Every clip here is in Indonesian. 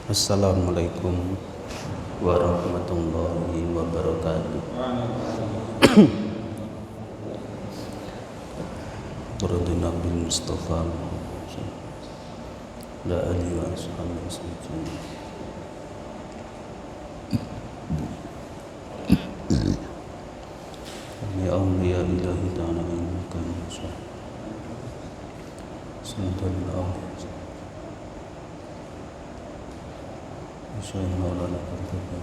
Assalamualaikum warahmatullahi wabarakatuh. Radina bin Mustafa la alihi wa ashabihi. Ya awliya ilahi ta'ala innaka sallallahu Syekh Maulana Qurtubi.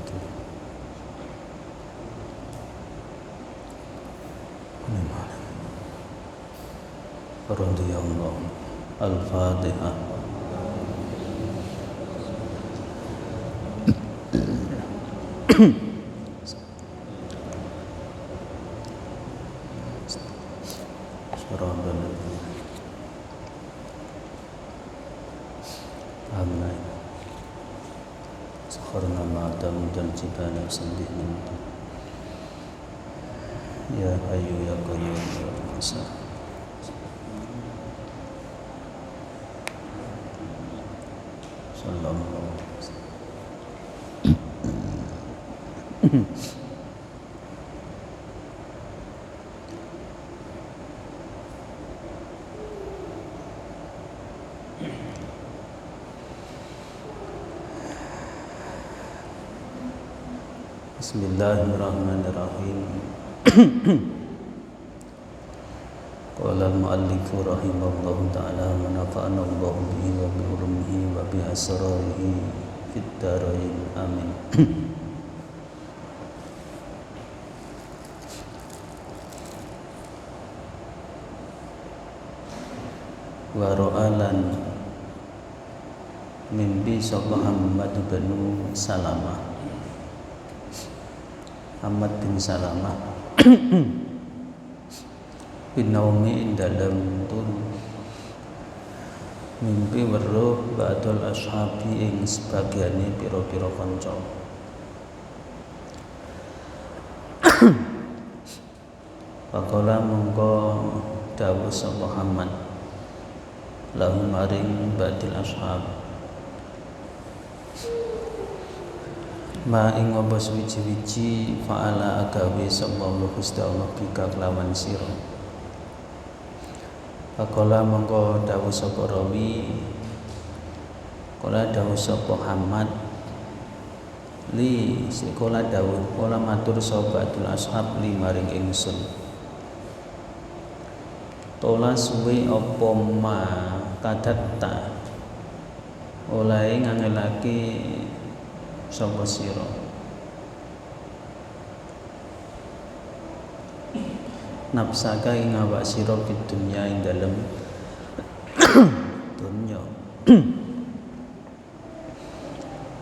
Radhiyallahu Al-Fatihah. Sakharna ma'adam dan jibana sendiri. Ya Hayyu ya Qayyum ya Masa. Sallallahu alaihi wasallam. Bismillahirrahmanirrahim. Qala al-mu'allif rahimahullahu ta'ala wa nafa'ana Allahu bihi wa bi ulumuhi wa bi asrarihi fid dharain amin. Wa ra'alan mimpi sapa Muhammad bin Salamah Ahmad bin Salamah bin Naumi dalam tun mimpi weruh ba'dul ashabi ing sebagiane pira-pira kanca. Faqala mongko dawuh sapa Muhammad lahum maring ba'dil ashab ma ing apa suwiji-wiji fa'ala agawe sapa Allah Gusti Allah bika kelawan sira. Faqala mongko dawuh sapa rawi kala dawuh sapa Muhammad li sekolah dawuh kala matur sapa Abdul Ashab li maring ingsun tola suwe apa ma kadatta oleh ngangelake sapa sira nafsaka ing awak sira fid dunya ing dalem dunya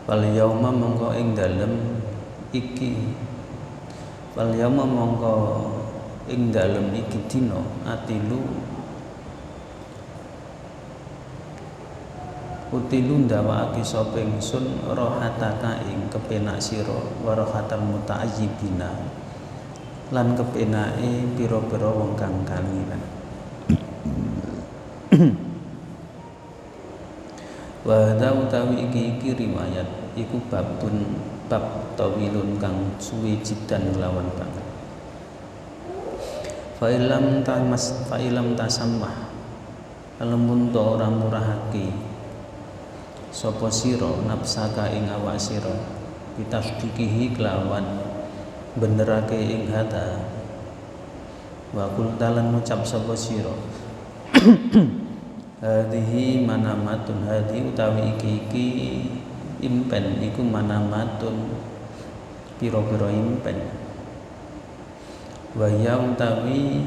wal yauma mongko ing dalem iki wal yauma mongko ing dalem iki dina atilu utilu ndawakake sapa ingsun rohataka ing kepenak sira wa rohatal muta'ayyibina lan kepenake pira-pira wong kang kangilan. Wa hadza utawi iki riwayat iku bab tawilun kang suwi jidan lawan banget. Fa ilam tasammah lamun ora murahake sapa sira nafsaka ing awak sira bitasdiqihi kelawan benerake ing hata wa qul talan ngucap sapa sira hadhihi manamatun hadhi utawi iki impen iku manamatun pira-pira impen wa ya utawi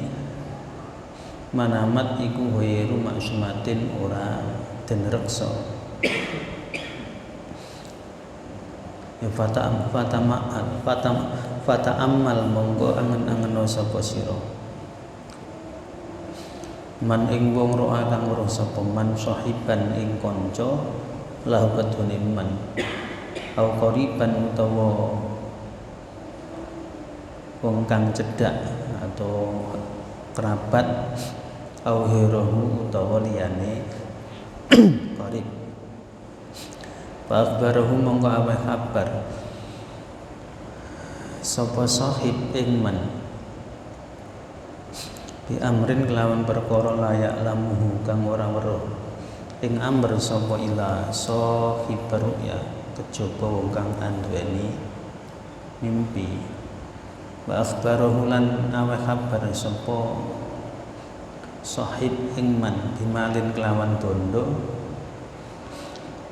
manamat iku ghairu maksumatin ora den reksa. Ya fata amal monggo angen-angeno sapa sira man ing wong ro'a kang weruh sapa man sahiban ing kanca lahu kadune man au qariban utawa wong kang cedhak atau kerabat au hirahu utawa liyane qarib Fa akhbarahu mongko aweh kabar sapa sahib ing man bi amrin kelawan perkara layak lamuhu kang ora weruh ing amr sapa ila sahibar ru'ya kejaba wong kang anduweni mimpi. Wa akhbarahu lan aweh kabar sapa sahib ing man bimalin kelawan bondo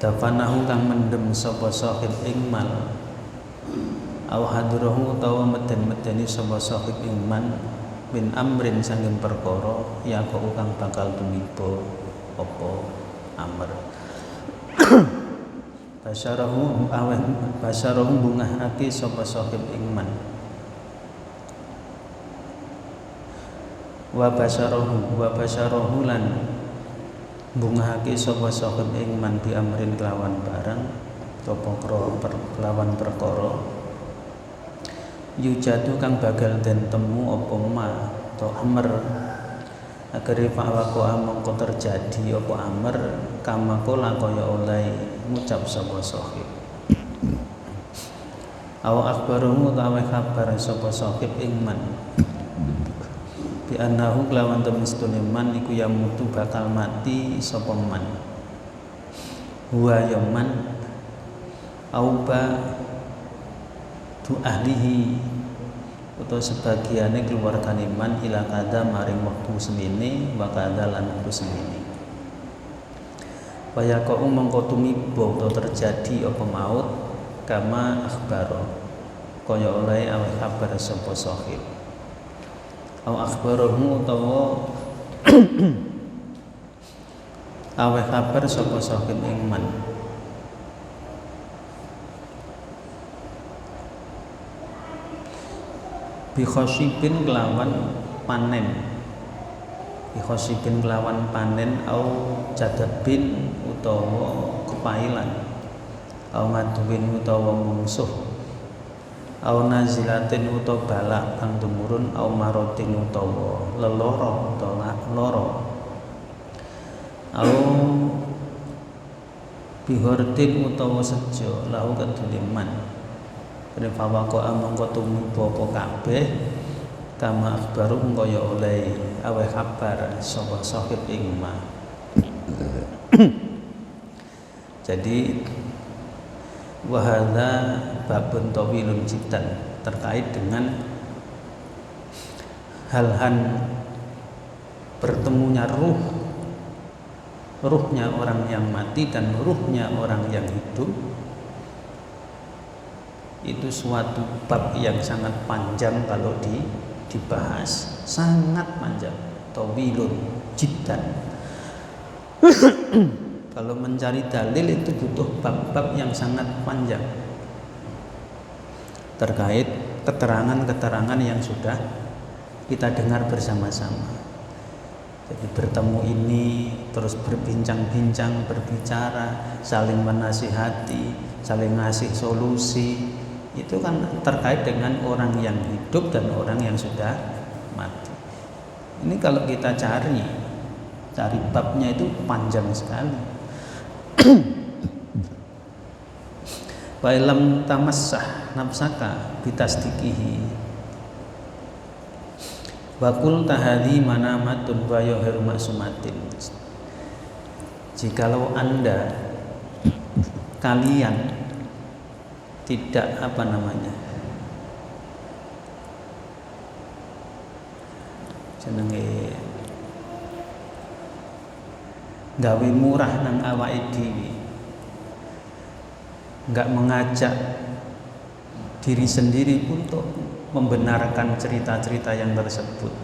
dafanahu kang mendem sapa sahib ing mal au hadrahu utawa meden-medeni sapa sahib ing man min amrin sanging perkara ya kok kang bakal tumiba apa amr. Basyarahu aweh basyarahu bungahake sapa sahib ing man wa basyarahu lan bungahake sapa sahib ing man bi amrin kelawan barang apa kelawan perkara yujadu kang bakal den temu apa ma to amr agere fa'waqo mongko terjadi apa amr kama kala kaya oleh ngucap sapa sahib. Aw akhbaruhu tawe kabar sapa sahib ing man bi annahu kelawan temestune man iku ya mutu bakal mati sapa man huwa ya man auba tu ahlihi utawa sebagiane keluargane man ila kada maring wektu semene wa kada lan wektu semene wa yaqau mongko tumiba utawa terjadi apa maut kama akhbaro kaya oleh aweh kabar sapa sahib au akhbaruhu utawa aweh kabar sapa sahib ing man bi khosibin kelawan panen au jadabin utawa kepailan au maduwin utawa mungsuh au nazilatin utawa balak kang tumurun au marotin utawa leloro utawa lara au bihortin utawa sejo lau keduliman Rifawako amangka tumiba apa kabeh kama akhbaru kaya oleh aweh kabar sapa sahib ing ma. Jadi wahada babun tawilun jiddan terkait dengan hal-hal bertemunya ruhnya orang yang mati dan ruhnya orang yang hidup. Itu suatu bab yang sangat panjang kalau dibahas, sangat panjang, tawilun jiddan. Kalau mencari dalil itu butuh bab-bab yang sangat panjang terkait keterangan-keterangan yang sudah kita dengar bersama-sama. Jadi bertemu ini terus berbincang-bincang, berbicara, saling menasihati, saling ngasih solusi. Itu kan terkait dengan orang yang hidup dan orang yang sudah mati. Ini kalau kita cari babnya itu panjang sekali. Wa lam tamassah nafsaka bitasdiqihi wa qul tahadhi manamatun wa yahir maksumatin. Jikalau kalian tidak jenenge gawe murah nang awake dhewe, enggak mengajak diri sendiri untuk membenarkan cerita-cerita yang tersebut.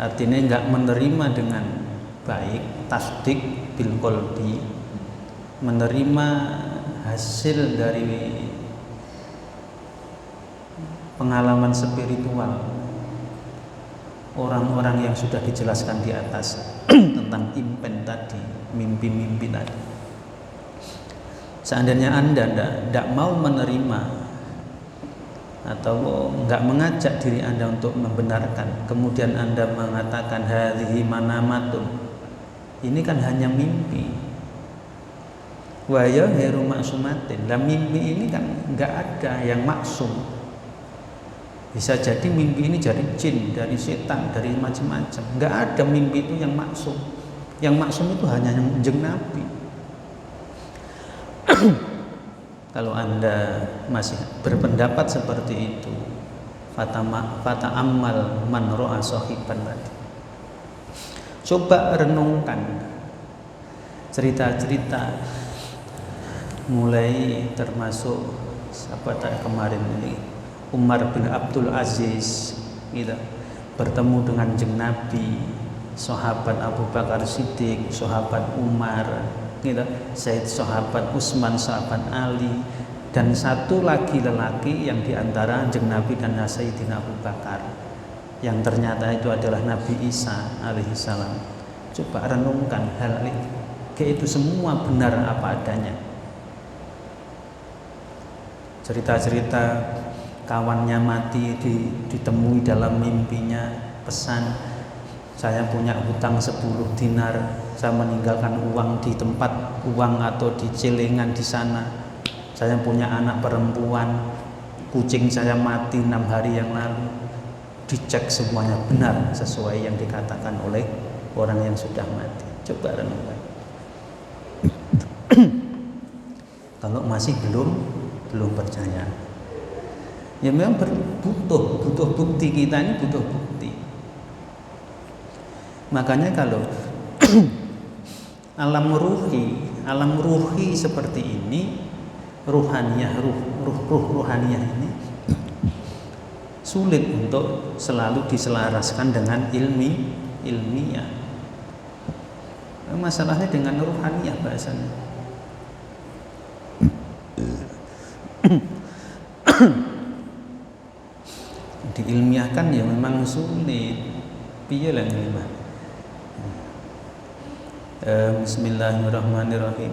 Artinya enggak menerima dengan baik, tasdik bil qalbi, menerima hasil dari pengalaman spiritual orang-orang yang sudah dijelaskan di atas tentang impen tadi, mimpi-mimpi tadi. Seandainya Anda tidak mau menerima atau enggak mengajak diri Anda untuk membenarkan, kemudian Anda mengatakan hadhihi manamatun, ini kan hanya mimpi. Wa ya ghairu maksumatin. Lah mimpi ini kan enggak ada yang maksum. Bisa jadi mimpi ini dari jin, dari setan, dari macam-macam. Enggak ada mimpi itu yang maksum. Yang maksum itu hanya yang Nabi. Kalau Anda masih berpendapat seperti itu, fata'ammal man ra'a sahiban tadi. Coba renungkan cerita-cerita mulai termasuk apa kemarin ini Umar bin Abdul Aziz gitu, bertemu dengan Jeng Nabi, sahabat Abu Bakar Siddiq, sahabat Umar gitu, sahabat Utsman, sahabat Ali, dan satu lagi lelaki yang diantara Jeng Nabi dan Sayyidina Abu Bakar yang ternyata itu adalah Nabi Isa alaihissalam. Coba renungkan hal itu semua benar apa adanya. Cerita-cerita kawannya mati ditemui dalam mimpinya, pesan, saya punya hutang 10 dinar, saya meninggalkan uang di tempat uang atau di celengan di sana, saya punya anak perempuan, kucing saya mati 6 hari yang lalu. Dicek semuanya benar sesuai yang dikatakan oleh orang yang sudah mati. Coba renungkan. Kalau masih belum percaya, ya memang butuh bukti. Kita ini butuh bukti. Makanya kalau alam ruhi seperti ini, ruhaniyah ini sulit untuk selalu diselaraskan dengan ilmiah. Masalahnya dengan ruhaniyah bahasanya. Diilmiahkan ya memang sulit. Piye lah ilmiah. Bismillahirrahmanirrahim.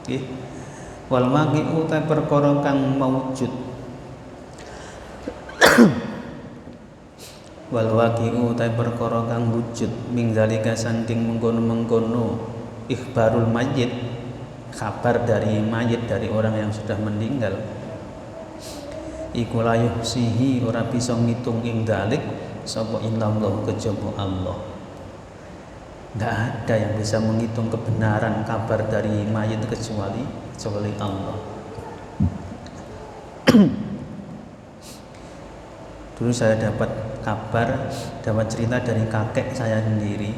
Nggih. Wal waqi'u ta perkara kang maujud. Wal waqi'u ta perkara kang wujud ming zalika saking mengkono-mengkono ikhbarul mayyit, kabar dari mayit, dari orang yang sudah meninggal. Iku la yuhsihi, ora bisa ngitung ing dalik sapa illallah kejaba Allah. Enggak ada yang bisa menghitung kebenaran kabar dari mayit kecuali Allah. Dulu saya dapat cerita dari kakek saya sendiri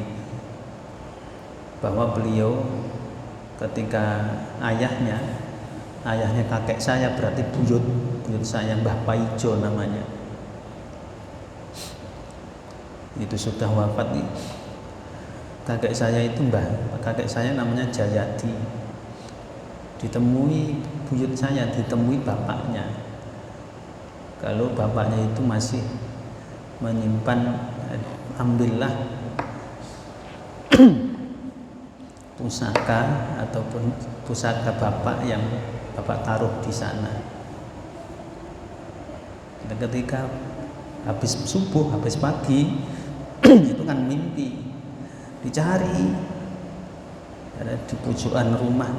bahwa beliau ketika ayahnya kakek saya, berarti buyut saya, Mbah Paijo namanya, itu sudah wafat nih. Kakek saya namanya Jayadi. Ditemui buyut saya, ditemui bapaknya. Kalau bapaknya itu masih menyimpan, alhamdulillah, pusaka ataupun pusaka bapak yang bapak taruh di sana. Ketika habis subuh, habis pagi itu kan mimpi, dicari ada di pojokan rumah.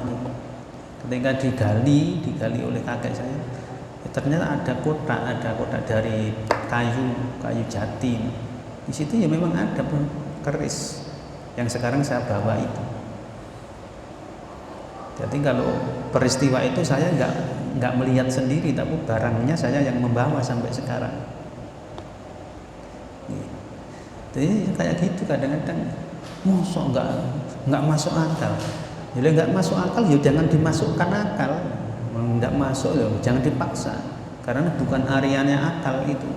Ketika digali oleh kakek saya, ternyata ada kotak dari kayu jati. Di situ ya memang ada keris yang sekarang saya bawa itu. Jadi kalau peristiwa itu saya nggak melihat sendiri, tapi barangnya saya yang membawa sampai sekarang. Jadi kayak gitu kadang-kadang, mosok nggak masuk akal. Jadi nggak masuk akal, ya jangan dimasukkan akal. Nggak masuk ya jangan dipaksa, karena bukan areanya akal itu.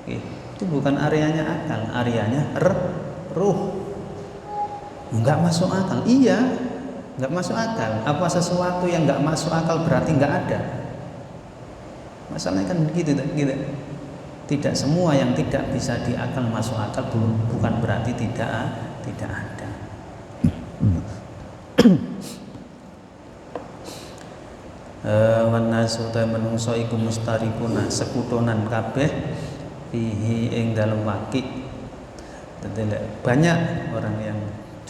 Itu bukan areanya akal, areanya ruh. Nggak masuk akal, iya. Nggak masuk akal. Apa sesuatu yang nggak masuk akal berarti nggak ada? Masalahnya kan begitu. Tidak semua yang tidak bisa diakal masuk akal bukan berarti tidak ada. Wan nasu ta manungsa iku mustarikuna sekutonan kabeh fihi ing dalem waqi. Banyak orang yang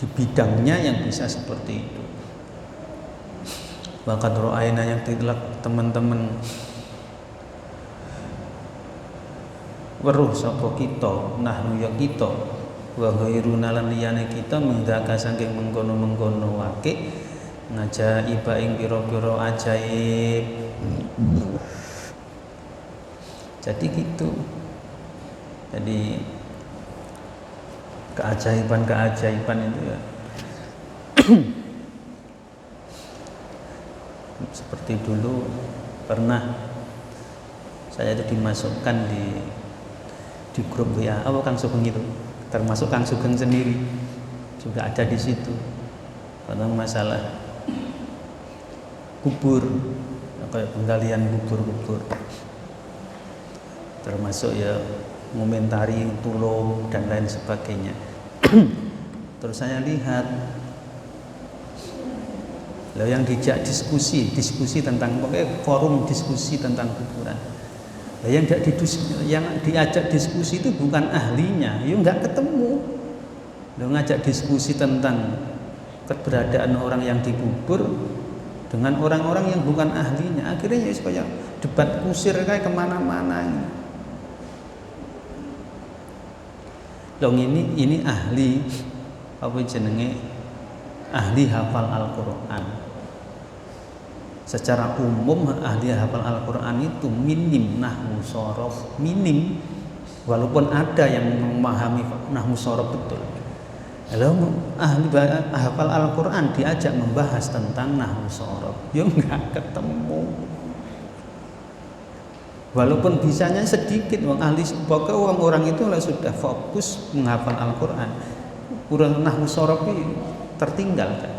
di bidangnya yang bisa seperti itu. Waqad ra'ayna yang tilak teman-teman weruh sapa kita nahnu ya kita wa ghairuna lan liyane kita menggaka saking mengkono-mengkono wake ngajaiba ing pira-pira ajaib. Jadi gitu. Jadi keajaiban itu ya seperti dulu pernah saya itu dimasukkan di grup WA Kang Sugeng itu, termasuk Kang Sugeng sendiri juga ada di situ tentang masalah kubur, kayak penggalian kubur, termasuk ya ngomentari tulung dan lain sebagainya. Terus saya lihat loh yang dijak diskusi tentang forum diskusi tentang kuburan. Nah, yang diajak diskusi itu bukan ahlinya, ya nggak ketemu. Loh, ngajak diskusi tentang keberadaan orang yang dikubur dengan orang-orang yang bukan ahlinya, akhirnya ya kayak debat kusir kayak kemana-mana. Loh ini ahli apa jenenge ahli hafal Al-Quran. Secara umum ahli hafal Al-Quran itu minim nahwu shorof, minim, walaupun ada yang memahami nahwu shorof betul. Lalu ahli hafal Al-Quran diajak membahas tentang nahwu shorof, ya nggak ketemu. Walaupun bisanya sedikit, pokoknya orang itu sudah fokus menghafal Al-Quran, urusan nahwu shorof tertinggal kan?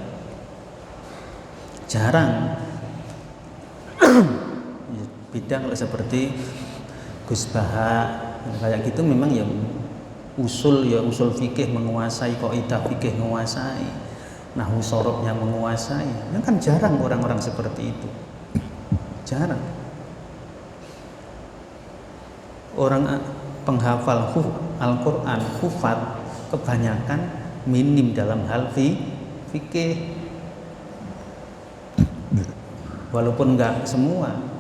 Jarang. Bidang seperti Gus Baha kayak gitu memang ya usul fikih menguasai, kaidah fikih menguasai, nahwu shorofnya menguasai. Ini kan jarang orang-orang seperti itu. Jarang. Orang penghafal Al-Quran, hufat kebanyakan minim dalam hal fikih. Walaupun enggak semua.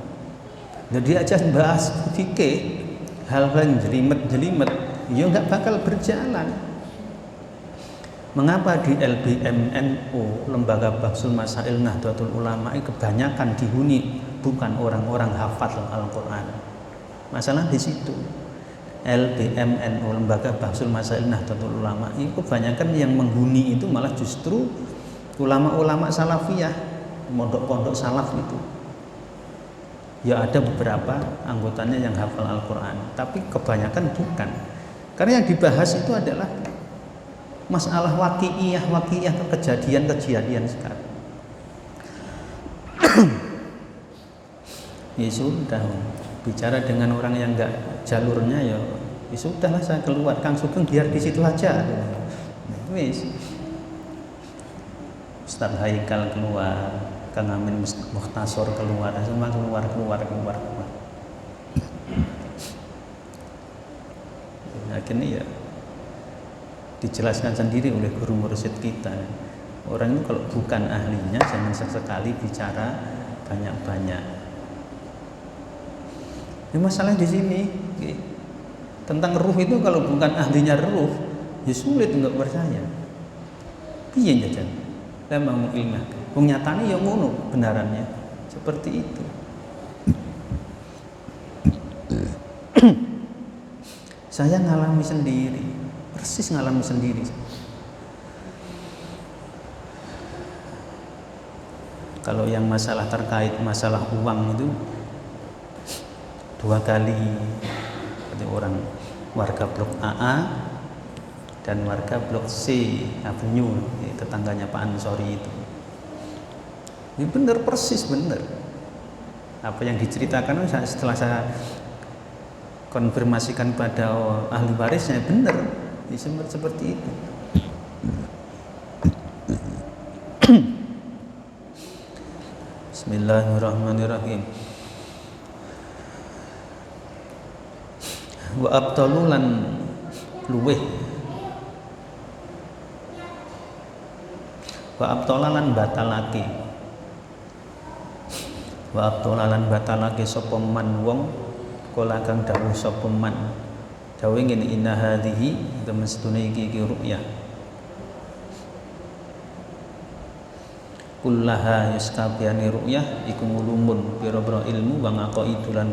Jadi aja bahas fikih, hal-hal yang jelimet, ya enggak bakal berjalan. Mengapa di LBMNU, Lembaga Bahsul Masail Nahdlatul Ulama, kebanyakan dihuni bukan orang-orang hafal Al-Quran? Masalah di situ. LBMNU, Lembaga Bahsul Masail Nahdlatul Ulama, itu kebanyakan yang menghuni itu malah justru ulama-ulama salafiyah, pondok-pondok salaf itu. Ya ada beberapa anggotanya yang hafal Al-Quran, tapi kebanyakan bukan. Karena yang dibahas itu adalah masalah waqi'iyah kejadian sekarang. Ya sudah, bicara dengan orang yang enggak jalurnya ya sudahlah, saya keluar, Kang Sugeng biar di situ aja. Wis. Ustaz Haikal keluar, Kang Amin Mukhtasor keluar, semua keluar. Akhirnya ya dijelaskan sendiri oleh guru mursyid kita. Orang itu kalau bukan ahlinya jangan sesekali bicara banyak-banyak. Ini masalah di sini. Tentang ruh itu kalau bukan ahlinya ruh, ya sulit untuk percaya. Piye jajan? Memang ilmiah. Wong nyatane ya ngono benarannya. Seperti itu. Saya ngalami sendiri, persis ngalami sendiri. Kalau yang masalah terkait masalah uang itu 2 kali ada orang warga blok AA dan warga blok C Avenue, tetangganya Pak Ansori itu. Ini benar, persis benar. Apa yang diceritakan setelah saya konfirmasikan pada ahli warisnya, benar, seperti itu. Bismillahirrahmanirrahim. Wa abtalulan luweh wa abtolalan batalake sapa man wong kala kang dawuh sapa man dawuh ngene inna hadhihi temen sedune iki ru'yah kullaha yaskabiyani ru'yah iku ngulumun pira-pira ilmu wa ngaqaidulan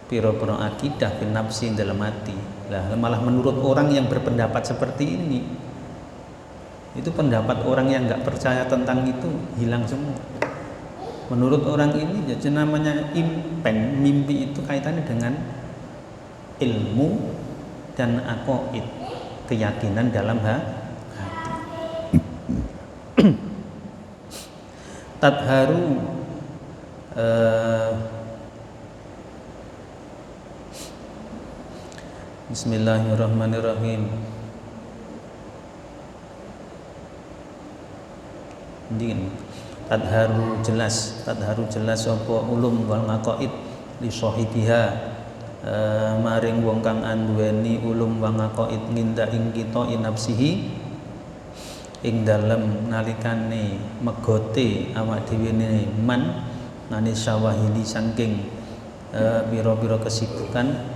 pira-pira akidah fil nafsi dalam hati. Lah malah menurut orang yang berpendapat seperti ini, itu pendapat orang yang nggak percaya tentang itu hilang semua. Menurut orang ini jadi namanya impen, mimpi itu kaitannya dengan ilmu dan aqaid, keyakinan dalam hati. Tadharu Bismillahirrahmanirrahim. Ndin tadharu jelas apa ulum wal ngaqaid li sahibiha maring wong kang anduweni ulum wa ngaqaid nginda ing kita nafsihi ing dalem nalikane megote awak dhewe ne man ngane sawahili saking pira-pira kesibukan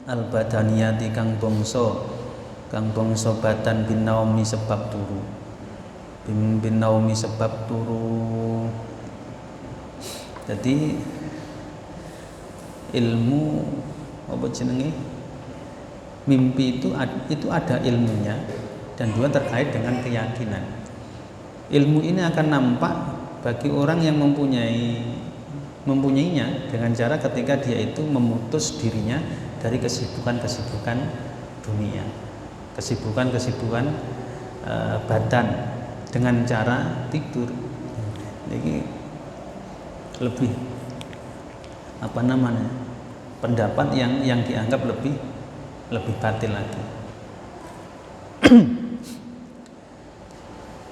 al badaniyati kang bangsa badan bin naumi sebab turu jadi ilmu apa jenenge mimpi itu ada ilmunya dan juga terkait dengan keyakinan. Ilmu ini akan nampak bagi orang yang mempunyainya dengan cara ketika dia itu memutus dirinya dari kesibukan-kesibukan dunia, kesibukan badan dengan cara tidur. Jadi lebih pendapat yang dianggap lebih batil lagi.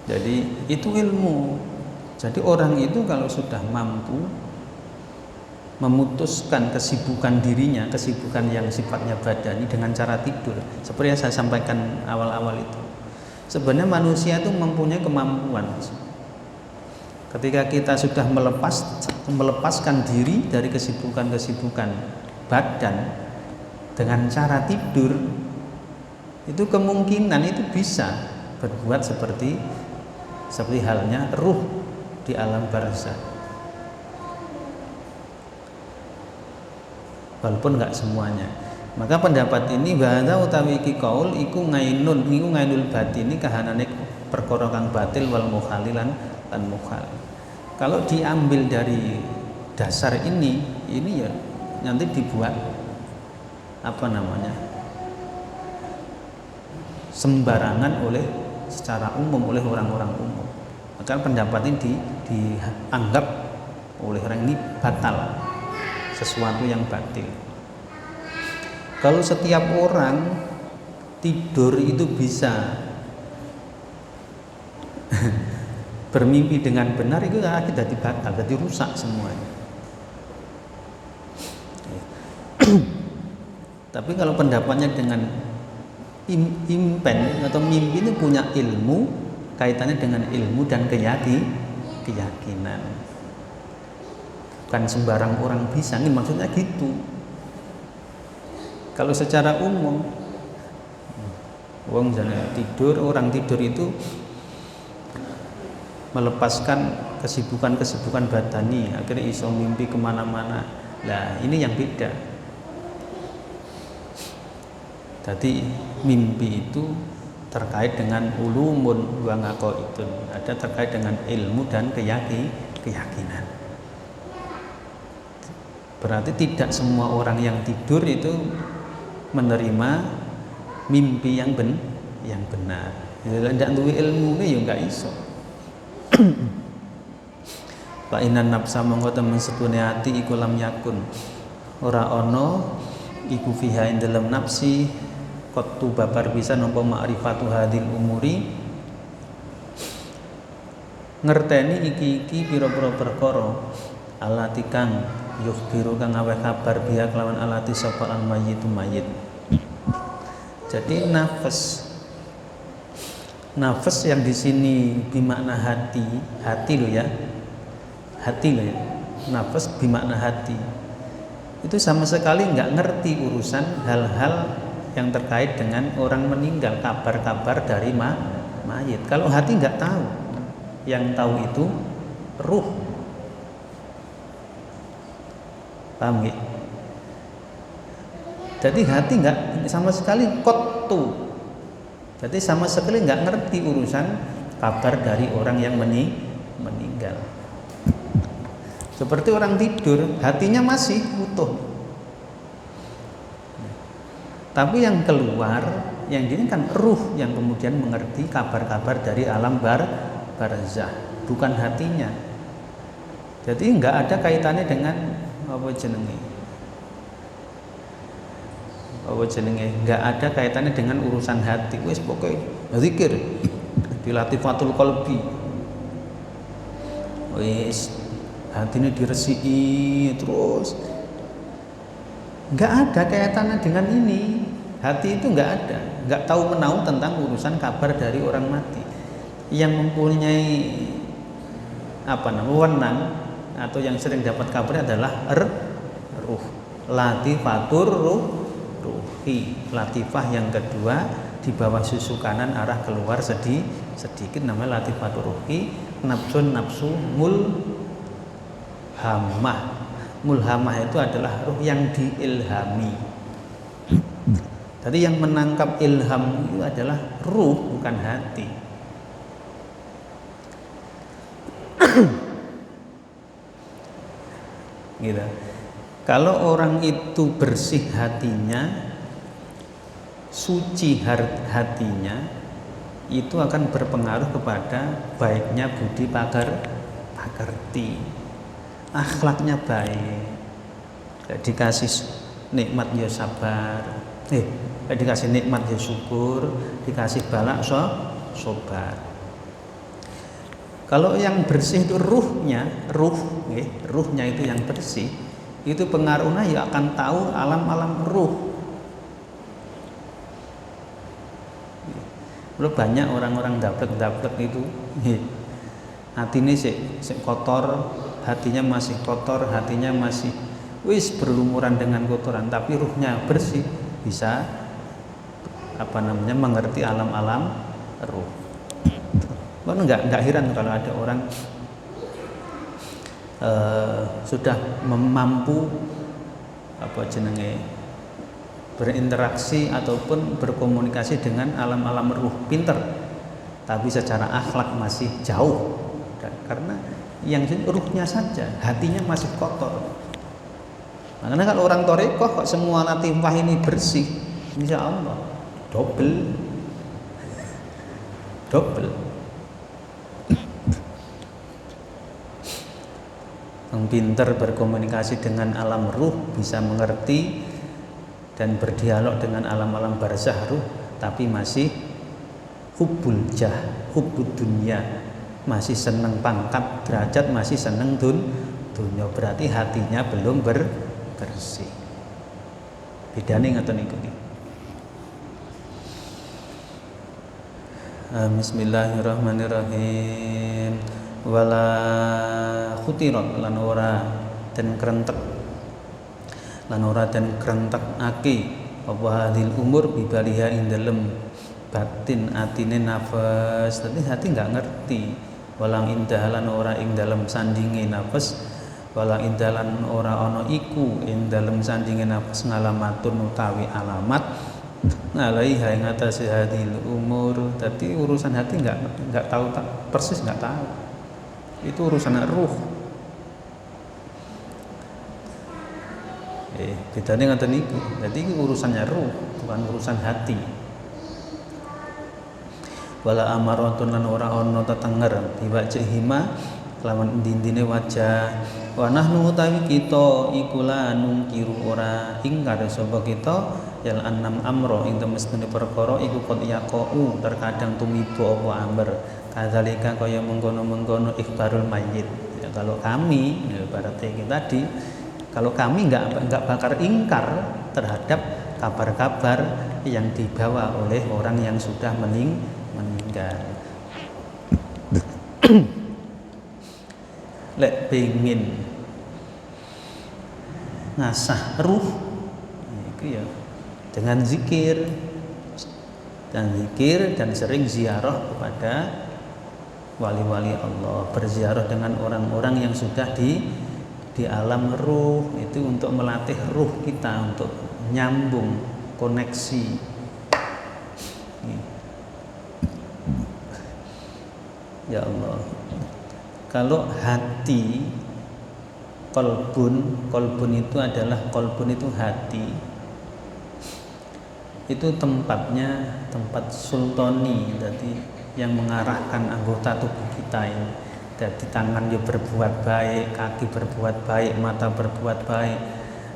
Jadi itu ilmu. Jadi orang itu kalau sudah mampu memutuskan kesibukan dirinya, kesibukan yang sifatnya badani dengan cara tidur, seperti yang saya sampaikan awal-awal itu. Sebenarnya manusia itu mempunyai kemampuan. Ketika kita sudah melepaskan diri dari kesibukan-kesibukan badan dengan cara tidur, itu kemungkinan itu bisa berbuat seperti halnya ruh di alam barzakh. Walaupun enggak semuanya. Maka pendapat ini bahwa utawi iki qaul iku ngainul batini kahanane perkara kang batil wal mukhalilan lan mukhal. Kalau diambil dari dasar ini ya nanti dibuat sembarangan secara umum oleh orang-orang umum. Maka pendapat ini dianggap oleh orang ini batal, sesuatu yang batil. Kalau setiap orang tidur itu bisa bermimpi dengan benar, itu akhirnya jadi batal, jadi rusak semuanya. Tapi kalau pendapatnya dengan impen atau mimpi ini punya ilmu, kaitannya dengan ilmu dan keyakinan. Bukan sembarang orang bisa, ini maksudnya gitu. Kalau secara umum orang tidur itu melepaskan kesibukan badani, akhirnya iso mimpi kemana-mana. Nah ini yang beda. Jadi mimpi itu terkait dengan ulumun wa ngaqaidun, ada terkait dengan ilmu dan keyakinan. Berarti tidak semua orang yang tidur itu menerima mimpi yang benar. Tidak duwe ilmu ya enggak iso. Fa innan nafsa mongko temen setune ati iku lam yakun. Ora ana iku fiha ing dalam nafsi qattu babar bisa nampa ma'rifatu hadil umuri, ngerteni iki pira-pira perkara alati kang yukhbiru kang awe kabar biya kelawan alati sapa al mayyitu mayit. Jadi nafas Nafas yang di sini bermakna hati, hati loh ya, hati loh ya. Nafas bermakna hati. Itu sama sekali nggak ngerti urusan hal-hal yang terkait dengan orang meninggal, kabar-kabar dari mayit. Kalau hati nggak tahu, yang tahu itu ruh. Paham ya? Jadi hati nggak sama sekali kotu. Jadi sama sekali nggak ngerti urusan kabar dari orang yang meninggal. Seperti orang tidur, hatinya masih utuh. Tapi yang keluar, yang ini kan ruh yang kemudian mengerti kabar-kabar dari alam barzah, bukan hatinya. Jadi nggak ada kaitannya dengan apa jenenge, nggak ada kaitannya dengan urusan hati. Wis pokoknya zikir di latifatul qalbi, wis hatinya diresiki terus, nggak ada kaitannya dengan ini. Hati itu nggak tahu menahu tentang urusan kabar dari orang mati. Yang mempunyai wewenang atau yang sering dapat kabar adalah ruh, latifatur ruhi. Latifah yang kedua di bawah susu kanan arah keluar sedikit namanya latifatur ruhi. Nafsu mulhamah itu adalah ruh yang diilhami. Jadi yang menangkap ilham itu adalah ruh, bukan hati. Gitu. Kalau orang itu bersih hatinya, suci hatinya, itu akan berpengaruh kepada baiknya budi pakerti, akhlaknya baik, dikasih nikmat ya sabar, dikasih nikmat ya syukur, dikasih balak sobar. Kalau yang bersih itu ruhnya itu yang bersih, itu pengaruhnya ya akan tahu alam-alam ruh. Belum banyak orang-orang daplek itu hatinya sik kotor, hatinya masih kotor, hatinya masih berlumuran dengan kotoran, tapi ruhnya bersih, bisa mengerti alam-alam ruh. Enggak heran kalau ada orang sudah mampu berinteraksi ataupun berkomunikasi dengan alam-alam ruh, pinter, tapi secara akhlak masih jauh, karena yang ruhnya saja, hatinya masih kotor. Makanya kalau orang torekoh kok semua latifah ini bersih, insya Allah double. Yang pinter berkomunikasi dengan alam ruh, bisa mengerti dan berdialog dengan alam-alam barzah ruh, tapi masih hubbud dunya, masih seneng pangkat derajat, masih seneng dunya, berarti hatinya belum bersih. Bedane ngoten niku. Bismillahirrahmanirrahim. Wala khutirat lan ora den krentek aki apa hadil umur bibaliha ing dalem batin atine nafas. Tadi hati nggak ngerti. Walang indah lan ora ing dalem sandinge nafas, walang indah lan ora ana iku ing dalem sandinge nafas ngalamatun utawi alamat ngalaiha ing atase hadil umur. Tadi urusan hati nggak tahu persis, nggak tahu. Itu urusan ruh. Bedanya ngoten niku. Jadi itu urusannya ruh, bukan urusan hati. Wala amaratun lan ora ana tetenger biwajhihima lawan dindine wajah. Wa nahnu utawi kita iku la nungkiru ora ingkar sapa kita yal annam amro ing temestune perkara iku qad yaqau terkadang tumiba apa amr. Kadzalika kaya mengkono-mengkono ikhbarul mayyit. Ya, kalau kami, ya, berarti kita tadi, kalau kami nggak bakal ingkar terhadap kabar-kabar yang dibawa oleh orang yang sudah meninggal. meninggal. Lek pengin ngasah ruh itu ya dengan zikir dan sering ziarah kepada wali-wali Allah, berziarah dengan orang-orang yang sudah di alam ruh, itu untuk melatih ruh kita untuk nyambung, koneksi. Ya Allah, kalau hati, kolbun itu adalah, kolbun itu hati, itu tempatnya tempat sultani, jadi yang mengarahkan anggota tubuh kita ini. Jadi tangan dia berbuat baik, kaki berbuat baik, mata berbuat baik.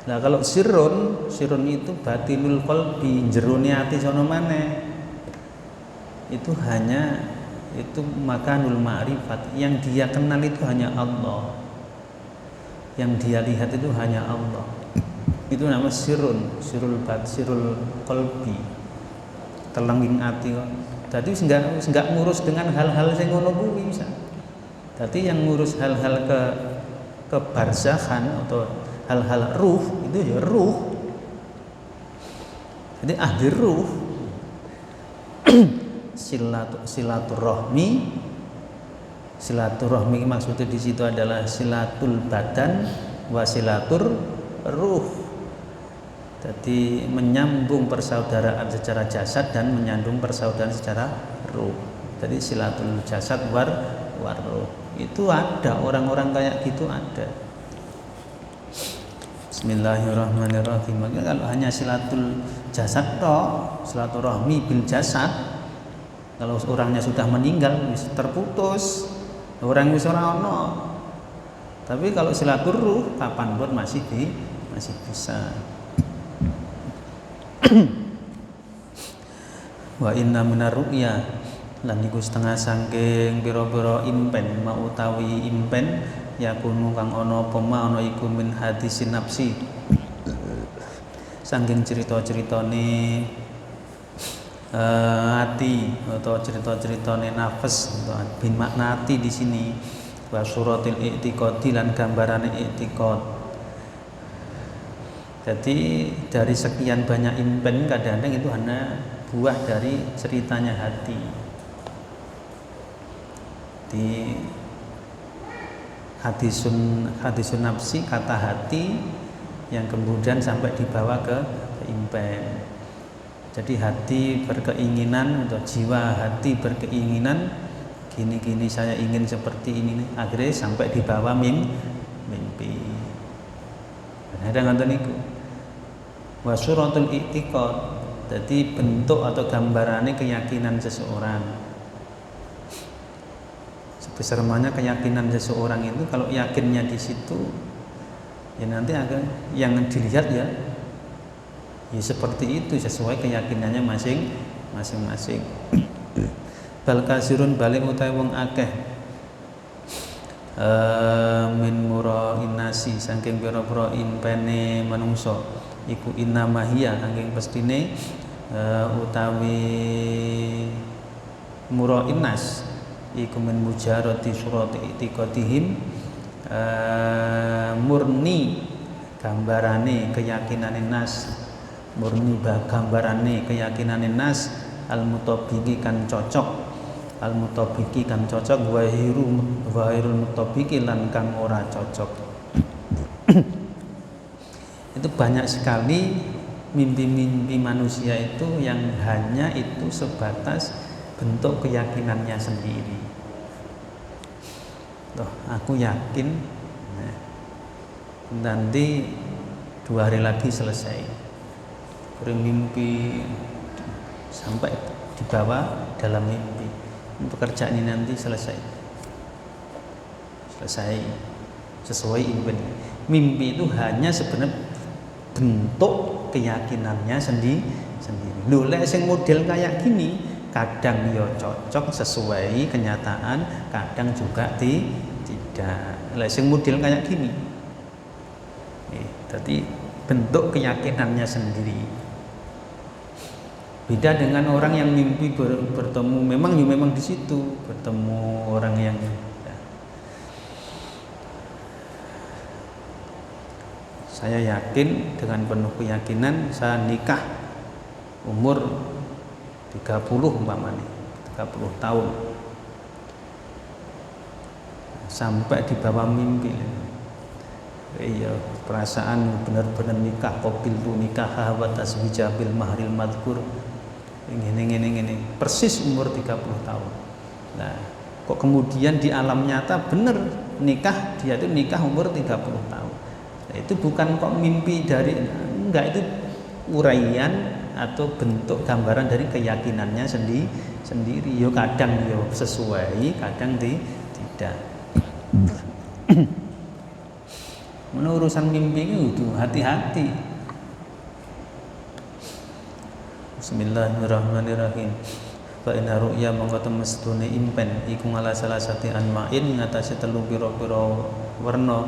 Nah kalau sirun itu batinul qalbi, jerone ati sono maneh. Itu hanya itu makanul ma'rifat, yang dia kenal itu hanya Allah, yang dia lihat itu hanya Allah. Itu nama sirul qalbi, telenging ati. Jadi enggak ngurus dengan hal-hal sing ngono kuwi bisa. Jadi yang ngurus hal-hal ke barzakhan atau hal-hal ruh itu ya ruh. Jadi ahli ruh. Silaturahmi maksudnya di situ adalah silatul badan wa silatur ruh. Jadi menyambung persaudaraan secara jasad dan menyambung persaudaraan secara ruh. Jadi silatul jasad war ruh. Itu ada orang-orang kayak gitu ada. Bismillahirrahmanirrahim. Kalau hanya silatul jasad toh, silaturahmi bil jasad, kalau orangnya sudah meninggal bisa terputus, orang bisa ora ono. Tapi kalau silatur ruh kapanpun masih bisa. Wa inna minar ru'ya, lan iku setengah sangking pira-pira impen, mau utawi impen yakunu kang ana apa ana iku min hadisin nafsi, sangking cerita-ceritane hati atau cerita-ceritane nafas atau bin maknati di sini, wa suratil i'tiqadi lan gambarane i'tiqad. Jadi dari sekian banyak impen kadang-kadang itu hanya buah dari ceritanya hati. Di hadisun nafsi, kata hati yang kemudian sampai dibawa ke impen. Jadi hati berkeinginan atau jiwa hati berkeinginan gini-gini, saya ingin seperti ini, akhirnya sampai dibawa mimpi. Ada ngoten niku. Wa suratul i'tiqad, jadi bentuk atau gambarannya keyakinan seseorang. Sebenarnya keyakinan seseorang itu kalau yakinnya di situ, ya nanti akan yang dilihat ya seperti itu sesuai keyakinannya masing-masing. Bal kasirun balik utawi wong akeh min murainasi saking pira-pira impene manungsa iku innamahia saking pestine utawi murainas iku min mujarati surati itiqadihim, murni gambarane keyakinane nas, murni gambarane keyakinane nas, al-mutabiki kan cocok, al-mutabiki kan cocok, wahirul mutabiki lan kang ora cocok. Itu banyak sekali mimpi-mimpi manusia itu yang hanya itu sebatas bentuk keyakinannya sendiri. Loh, aku yakin nanti 2 hari lagi selesai. Bermimpi sampai dibawa dalam mimpi, pekerjaan ini nanti selesai sesuai impian. Mimpi itu hanya sebenarnya bentuk keyakinannya sendiri. Lho lek sing model kayak gini kadang ya cocok sesuai kenyataan, kadang juga tidak. Lek sing model kayak gini jadi bentuk keyakinannya sendiri. Beda dengan orang yang mimpi bertemu, memang di situ bertemu orang yang ya. Saya yakin dengan penuh keyakinan saya nikah umur 30 umpamanya, 30 tahun. Sampai di bawah mimpi. Iya, perasaan benar-benar nikah, qabil tu nikah wa taswija bil mahril madkur. Ini persis umur 30 tahun. Nah, kok kemudian di alam nyata benar nikah, dia itu nikah umur 30 tahun. Nah, itu bukan kok mimpi dari, enggak, itu uraian atau bentuk gambaran dari keyakinannya sendiri. Yo kadang yo sesuai, kadang tidak. Menurut urusan mimpi itu hati-hati. Bismillahirrahmanirrahim. Fa inna ru'ya mongko temestune impen iku ngala salah satu anma'in ngatasi telu pira-pira warna.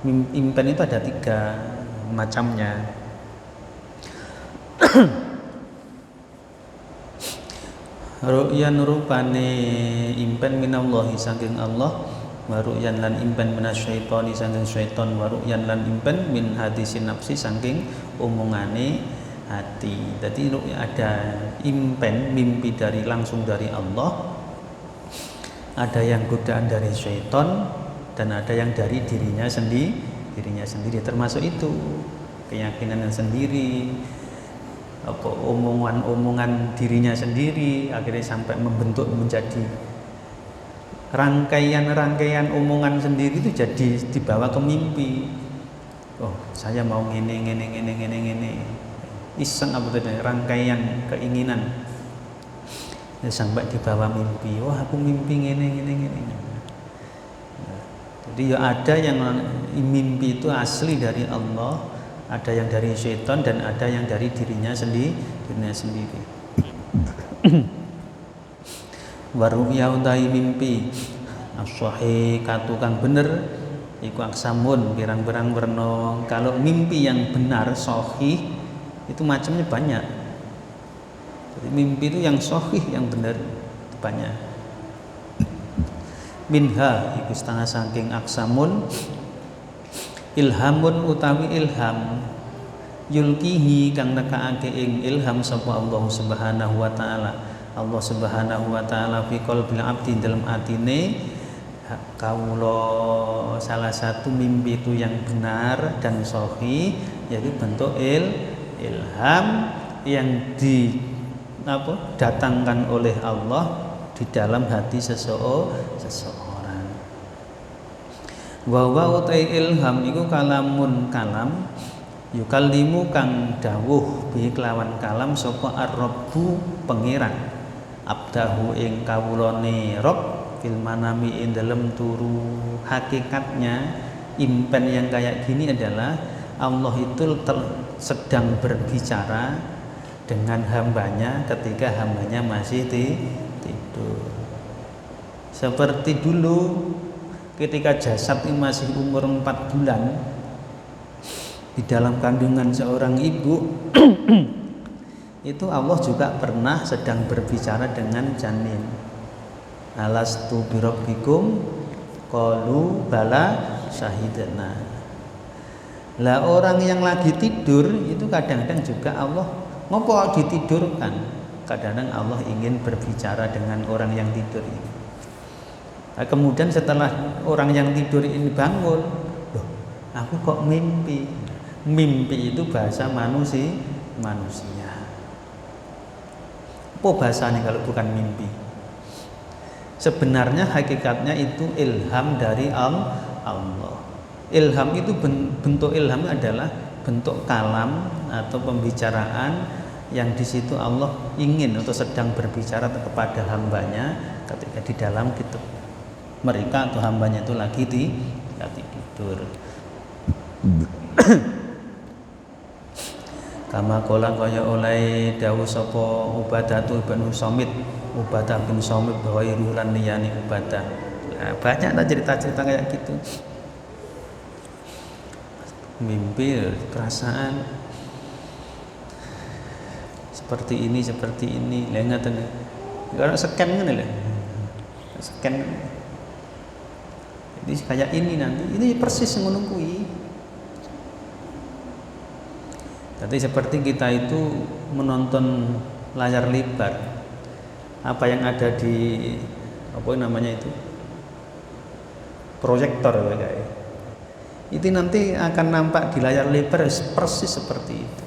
Impen itu ada 3 macamnya. Ru'yan rupane impen minallahi saking Allah, waru'yan lan impen minasyaitoni saking syaiton, waru'yan lan impen min hadisi nafsi saking omongane hati. Jadi ada impen mimpi langsung dari Allah, ada yang godaan dari syaiton, dan ada yang dari dirinya sendiri. Termasuk itu keyakinan sendiri, omongan dirinya sendiri, akhirnya sampai membentuk menjadi rangkaian omongan sendiri itu jadi dibawa ke mimpi. Oh, saya mau ngene. Iseng apa tadi, rangkaian keinginan. Ya, sampai dibawa mimpi. Wah, aku mimpi ngene. Jadi ya ada yang mimpi itu asli dari Allah, ada yang dari syaitan, dan ada yang dari dirinya sendiri. Waru'ya utahi mimpi as-sahih kang bener iku aksamun pirang-pirang werna. Kalau mimpi yang benar sahih itu macamnya banyak. Jadi mimpi itu yang sahih yang benar banyak. Minha iku setengah saking aksamun ilhamun utawi ilham yulkihi kang nekaake ing ilham sapa Allah Subhanahu wa taala. Allah Subhanahu wa taala fi qalbil abdi dalam atine kawula. Salah satu mimpi itu yang benar dan sahih yaitu bentuk ilham yang datangkan oleh Allah di dalam hati seseorang. Wa utai ilham iku kalam yukallimu kang dawuh bi kelawan kalam sapa ar-rabbu pangeran abdahu ing kawulane rob fil manami ing dalem turu. Hakikatnya impen yang kayak gini adalah Allah itu sedang berbicara dengan hambanya ketika hambanya masih tidur. Seperti dulu ketika jasad ini masih umur 4 bulan di dalam kandungan seorang ibu itu Allah juga pernah sedang berbicara dengan janin. Alastu birabbikum qalu bala syahidna. Lah orang yang lagi tidur itu kadang-kadang juga Allah ngopo ditidurkan. Kadang-kadang Allah ingin berbicara dengan orang yang tidur ini. Nah, kemudian setelah orang yang tidur ini bangun, loh, aku kok mimpi. Mimpi itu bahasa manusia. Apa bahasanya kalau bukan mimpi? Sebenarnya hakikatnya itu ilham dari Allah. Ilham itu bentuk ilham adalah bentuk kalam atau pembicaraan yang di situ Allah ingin atau sedang berbicara kepada hambanya ketika di dalam kitab mereka atau hambanya itu lagi tidur. Kama kola kaya oleh dawuh sapa Ubadah bin Samit, Ubadah bin Samit bahwa irulan liyane Ubadah. Nah, banyak lah cerita-cerita kayak gitu. Mimpi, perasaan seperti ini. Lah ngaten. Kalau scan ngene lho. Scan. Jadi kayak ini nanti. Ini persis ngono kuwi. Jadi seperti kita itu menonton layar lebar. Apa yang ada di apa namanya itu? Proyektor ya kayak. Itu nanti akan nampak di layar lebar persis seperti itu.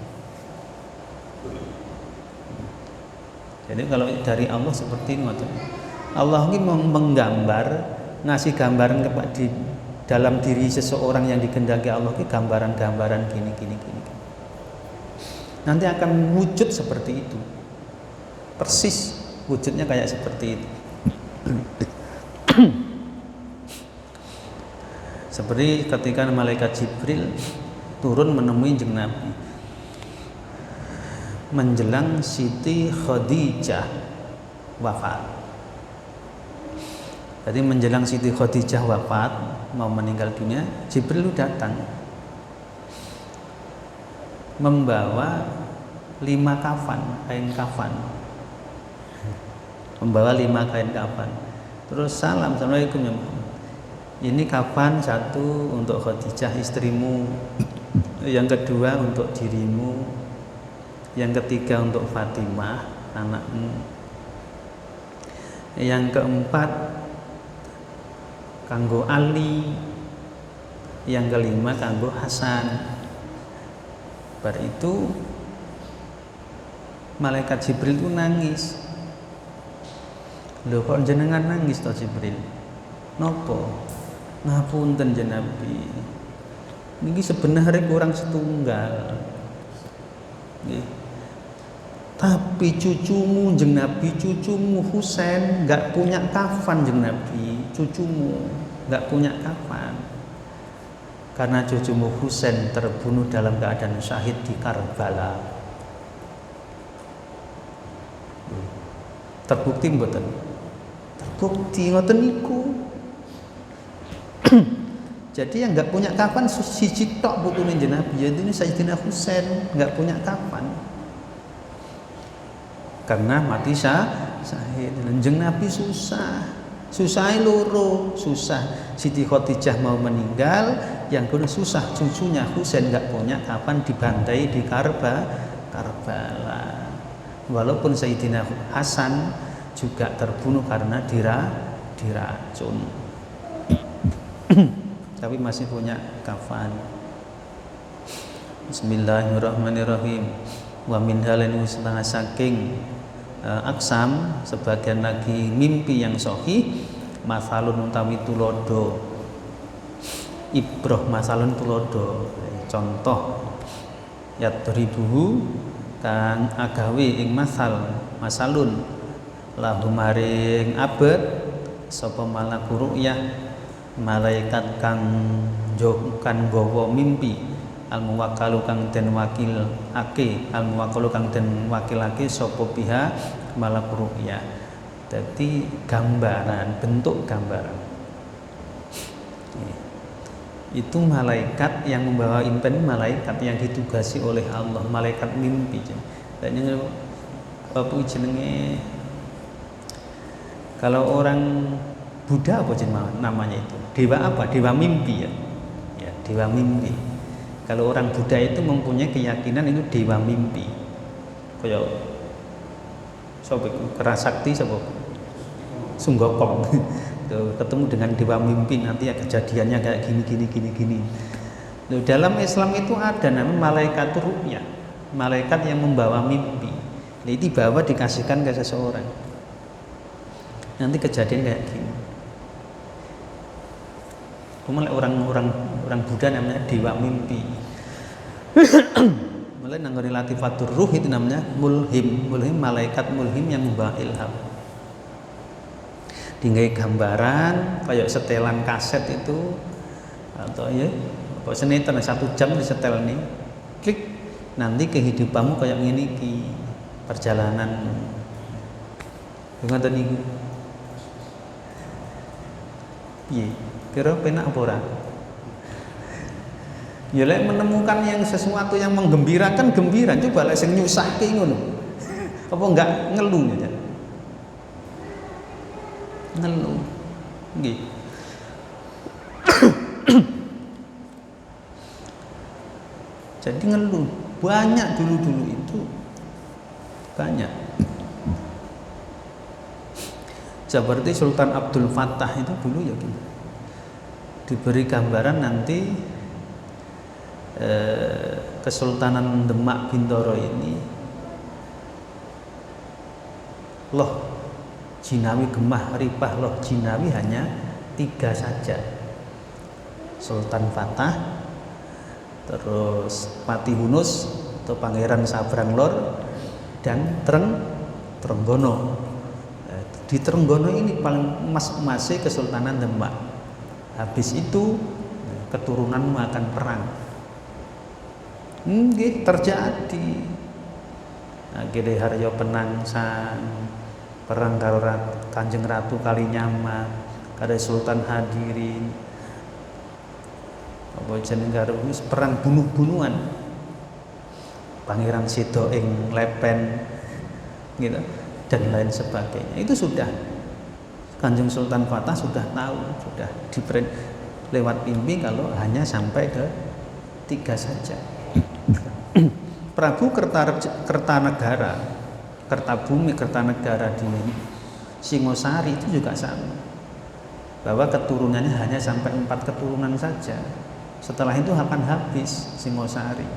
Jadi kalau dari Allah seperti ini, Allah ini menggambar, ngasih gambaran kepada di dalam diri seseorang yang dikehendaki Allah ini gambaran-gambaran gini. Nanti akan wujud seperti itu, persis wujudnya kayak seperti itu. Seperti ketika malaikat Jibril turun menemui Kanjeng Nabi menjelang Siti Khadijah wafat. Jadi menjelang Siti Khadijah wafat, mau meninggal dunia, Jibril datang membawa 5 kafan, kain kafan. Membawa 5 kain kafan. Terus salam, assalamualaikum ya Muhammad. Ini kafan satu untuk Khadijah istrimu, yang kedua untuk dirimu, yang ketiga untuk Fatimah anakmu, yang keempat kanggo Ali, yang kelima kanggo Hasan. Bar itu malaikat Jibril itu nangis. Lho kok jenengan nangis toh Jibril? Nopo? Ngapunten jen Nabi. Niki sebenarnya kurang setunggal. Nggih. Tapi cucumu jeng Nabi, cucumu Husain nggak punya kafan jeng Nabi, cucumu nggak punya kafan. Karena cucumu Husain terbunuh dalam keadaan syahid di Karbala. Terbukti mboten? Terbukti ngoten niku. Jadi yang nggak punya kafan siji tok putune jeng Nabi, yaitu Sayyidina Husain nggak punya kafan. Karena mati syahid. Jeng Nabi susah loro, susah Siti Khadijah mau meninggal, yang kedua susah cucunya Husain nggak punya kapan dibantai di Karbala. Walaupun Sayyidina Hasan juga terbunuh karena diracun, tapi masih punya kafan. Bismillahirrahmanirrahim. Wa min halin setengah saking aksam, sebagian lagi mimpi yang sahih, masalun utawi tulodo, ibroh masalun tulodo, contoh yadribuhu kang agawe ing masalun lahu maring abet sapa malaku ru'yah, malaikat kang gawa mimpi, al muwakkalu kang den wakilake, al muwakkalu kang den wakilake sapa pihak malaku ru'yah. Jadi gambaran, bentuk gambaran itu malaikat yang membawa impen, malaikat yang ditugasi oleh Allah, malaikat mimpi. Dan apa jenenge, kalau orang Buddha apa namanya itu? Dewa apa? Dewa mimpi ya. Ya, dewa mimpi. Kalau orang Buddha itu mempunyai keyakinan itu dewa mimpi. Kayak sapa Kerasakti sapa? Sunggokong. Ketemu dengan dewa mimpi, nanti ya kejadiannya kayak gini. Loh, dalam Islam itu ada namanya malaikat ru'yah, malaikat yang membawa mimpi. Nah, itu dibawa dikasihkan ke seseorang, nanti kejadian kayak gini. Kemudian orang Buddha namanya dewa mimpi. Mulai nanggori latifatur ruh itu namanya mulhim malaikat mulhim yang membawa ilham. Tinggal gambaran kayak setelan kaset itu, atau ya apa sinetron 1 jam disetel nih, klik, nanti kehidupanmu kayak gini ki perjalanan dengan tadi piye kira penak apa ora? Ya lek menemukan yang sesuatu yang menggembirakan, gembira. Coba lek sing nyusahke ngono. Apa enggak ngeluh ya? Ngeluh. Nggih. Jadi ngeluh. Banyak dulu-dulu itu. Banyak. Seperti Sultan Abdul Fattah itu dulu ya gitu. Diberi gambaran nanti Kesultanan Demak Bintoro ini loh jinawi gemah ripah loh jinawi hanya 3 saja, Sultan Fatah, terus Pati Hunus atau Pangeran Sabrang Lor, dan Trenggono. Di Trenggono ini paling emas-emasnya Kesultanan Demak. Habis itu keturunanmu akan perang. Nggih terjadi. Akhirnya Haryo Penangsang perang karo Kanjeng Ratu Kalinyamat, karo Sultan Hadirin. Apa jeneng karo wis perang bunuh-bunuhan. Pangeran Sedo ing Lepen gitu dan lain sebagainya. Itu sudah Kanjeng Sultan Fatah sudah tahu, sudah lewat mimpi kalau hanya sampai ke 3 saja. Prabu Kertanegara, Kertabumi Kertanegara di Singosari itu juga sama, bahwa keturunannya hanya sampai 4 keturunan saja. Setelah itu akan habis Singosari.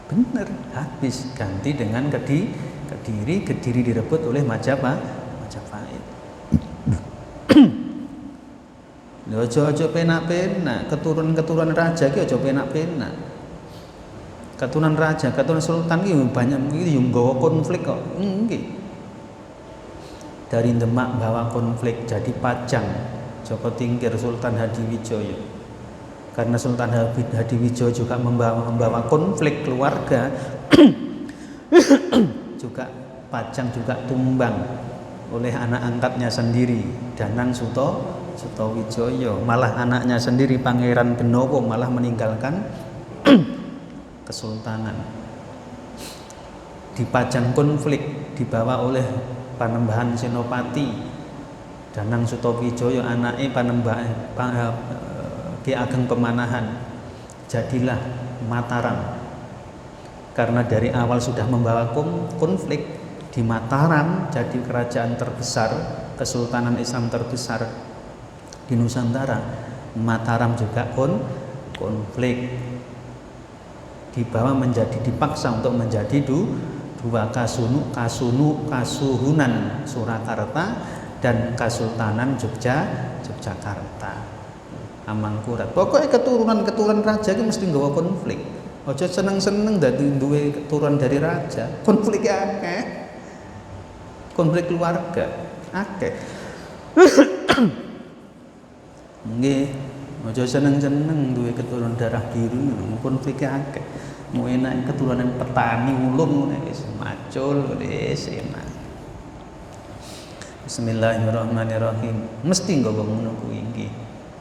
Benar, habis, ganti dengan Kediri direbut oleh Majapahit. Ojo penak-penak, keturunan raja ki ojo penak-penak. Keturunan raja, keturunan sultan ki banyak iki yo nggawa konflik kok. Nggih. Dari Demak bawa konflik jadi Pajang, Joko Tingkir, Sultan Hadiwijaya. Karena Sultan Hadiwijaya juga membawa konflik keluarga, juga Pajang juga tumbang oleh anak angkatnya sendiri, Danang Sutawijaya. Malah anaknya sendiri Pangeran Benowo malah meninggalkan kesultanan. Di Pajang konflik dibawa oleh Panembahan Senopati, Danang Sutawijaya, anaknya Panembahan Ki Ageng Pemanahan. Jadilah Mataram. Karena dari awal sudah membawa konflik, di Mataram jadi kerajaan terbesar, kesultanan Islam terbesar di Nusantara. Mataram juga konflik, dibawa dipaksa untuk menjadi dua Kasuhunan Surakarta dan Kesultanan Yogyakarta, Amangkurat. Pokoknya keturunan raja itu mesti nggawa konflik. Ojo seneng-seneng dadi duwe keturunan dari raja, konflik akeh. Konflik keluarga akeh. Nggih, ojo seneng-seneng duwe keturunan darah biru, konflik akeh. Mau enak keturunan petani ulung ngene wis macul wis enak. Bismillahirrahmanirrahim. Mesti nggawa ngono kuwi nggih.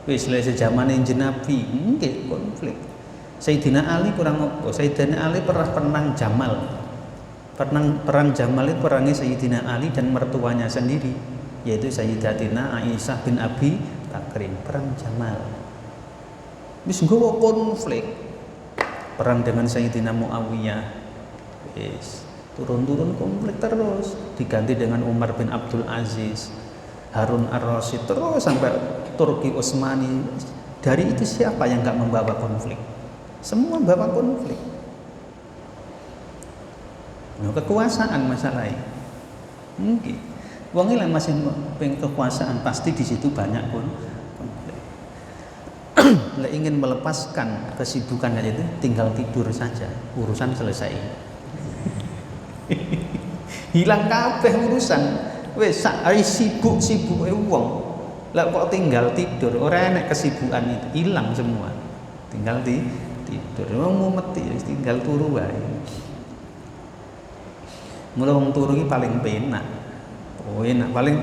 Wis lek sejamane Nabi, nggih konflik. Sayyidina Ali kurang apa? Sayyidina Ali pernah Jamal. Perang Jamal itu perangnya Sayyidina Ali dan mertuanya sendiri, yaitu Sayyidatina Aisyah bin Abi Bakrin. Perang Jamal. Wis nggawa konflik. Perang dengan Sayyidina Muawiyah. Wis turun-turun konflik terus, diganti dengan Umar bin Abdul Aziz, Harun Ar-Rasyid, terus sampai Turki Utsmani. Dari itu siapa yang enggak membawa konflik? Semua bawa konflik. Nah, kekuasaan masalahnya. Mungkin wong iki masih pengen kekuasaan, pasti di situ banyak konflik. Lek ingin melepaskan kesibukannya itu tinggal tidur saja, urusan selesai. Hilang kabeh urusan. Wis sak sibuk-sibuke wong. Lah kok tinggal tidur, ora enek kesibukan itu, hilang semua. Tinggal tidur. Wong mumeti tinggal turu wae. Mula wong turu iki paling penak. Oh, enak paling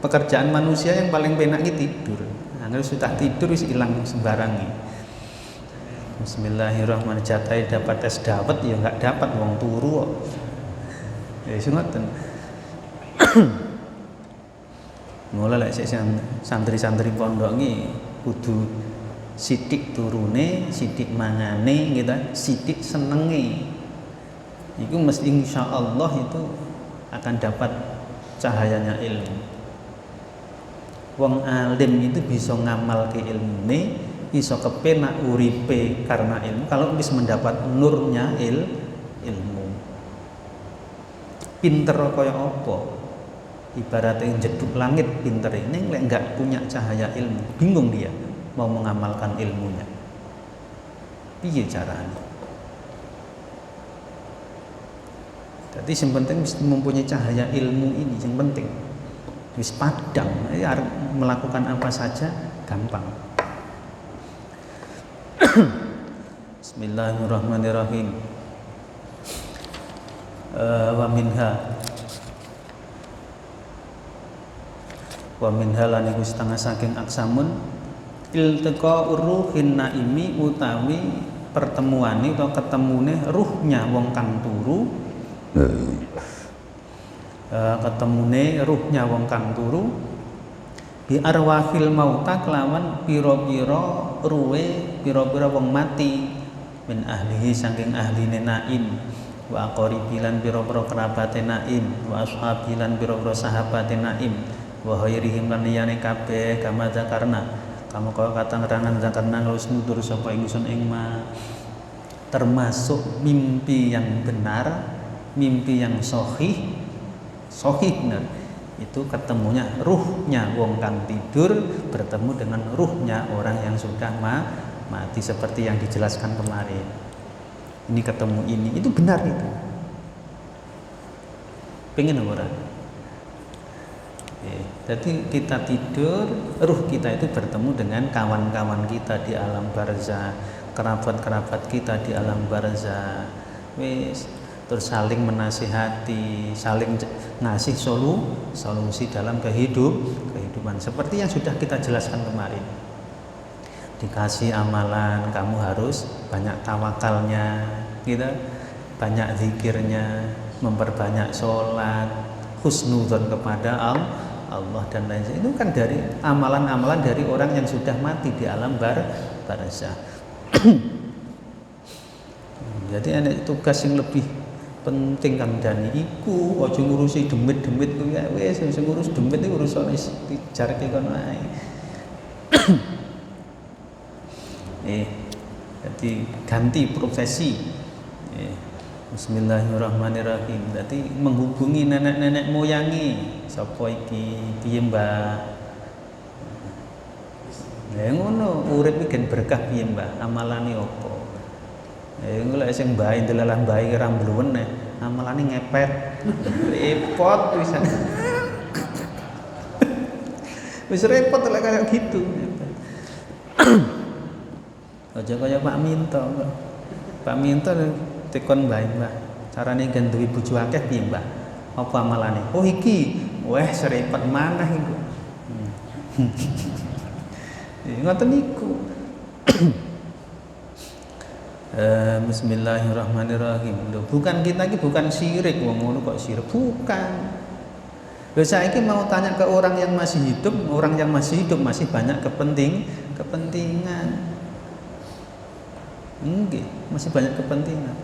pekerjaan manusia yang paling penak iki tidur. Nah, kalau sudah tidur wis hilang sembarangi. Bismillahirrahmanirrahim. Jatai dapat es dawet ya enggak dapat wong turu kok. Ya ngoten. Mula lek santri-santri pondok iki kudu sithik turune, sithik mangane gitu, sithik senenge. Iku mesti insyaallah itu akan dapat cahayanya ilmu. Wong alim itu bisa ngamalke ilmune, iso kepenak uripe karena ilmu kalau bisa mendapat nurnya ilmu. Pinter kaya apa? Ibaratnya jeduk langit pinter ini lek enggak punya cahaya ilmu, bingung dia mau mengamalkan ilmunya. Piye caranya? Jadi yang penting mempunyai cahaya ilmu ini yang penting. Wis padang, melakukan apa saja gampang. Bismillahirrahmanirrahim. Wa minha lan iku setengah saking aksamun iltiqa ruhin naimi utawi pertemuane atau ketemune ruhnya wong kang turu. Ketemune ruhnya wong kang turu bi arwahil mauta kelawan pira-pira ruwe pira-pira wong mati min ahlihi saking ahline naim wa qaribilan pira-pira kerabate naim wa ashabilan pira-pira sahabate naim wa ghairihim lan liyane kabeh kama zakarna kamu kaya katangerangan zakarna nglus nutur sapa ingsun ing ma termasuk mimpi yang benar, mimpi yang sahih benar itu ketemunya ruhnya wong kang tidur bertemu dengan ruhnya orang yang sudah mati seperti yang dijelaskan kemarin. Ini ketemu ini itu benar itu. Pengen orang. Jadi kita tidur, ruh kita itu bertemu dengan kawan-kawan kita di alam barzah, kerabat-kerabat kita di alam barzah. Terus saling menasihati, saling ngasih solusi dalam kehidupan seperti yang sudah kita jelaskan kemarin. Dikasih amalan, kamu harus banyak tawakalnya, gitu, banyak zikirnya, memperbanyak sholat, husnudzon kepada Allah dan lain sebagainya. Itu kan dari amalan-amalan dari orang yang sudah mati di alam barzah. Jadi ada tugas yang lebih penting kandhani iku aja ngurusi demit-demit kuwi ya wis sing ngurus demit iki urusane dijarke kono ae. Jadi ganti profesi. Bismillahirrahmanirrahim. Jadi menghubungi nenek-nenek moyangi. Sapa iki? Piye, Mbah? Ya ngono, urip iki gen berkah piye, Mbah? Amalane opo? Engko lek sing mbae delalah mbae ra mbluwen amalane ngepet. Repot pisan. Wis repot lek kaya gitu. Aja kaya Pak Minto. Pak Minto tekon mbae, Mbah. Carane gen duwe bojo akeh piye, Mbah? Apa amalane? Oh iki. Wah, serepet manah iku. Ngoten niku. Bismillahirrahmanirrahim. Loh, bukan kita ini bukan syirik, wong ngono kok syirik, bukan. Loh, saiki mau tanya ke orang yang masih hidup masih banyak kepentingan. Nggih, masih banyak kepentingan.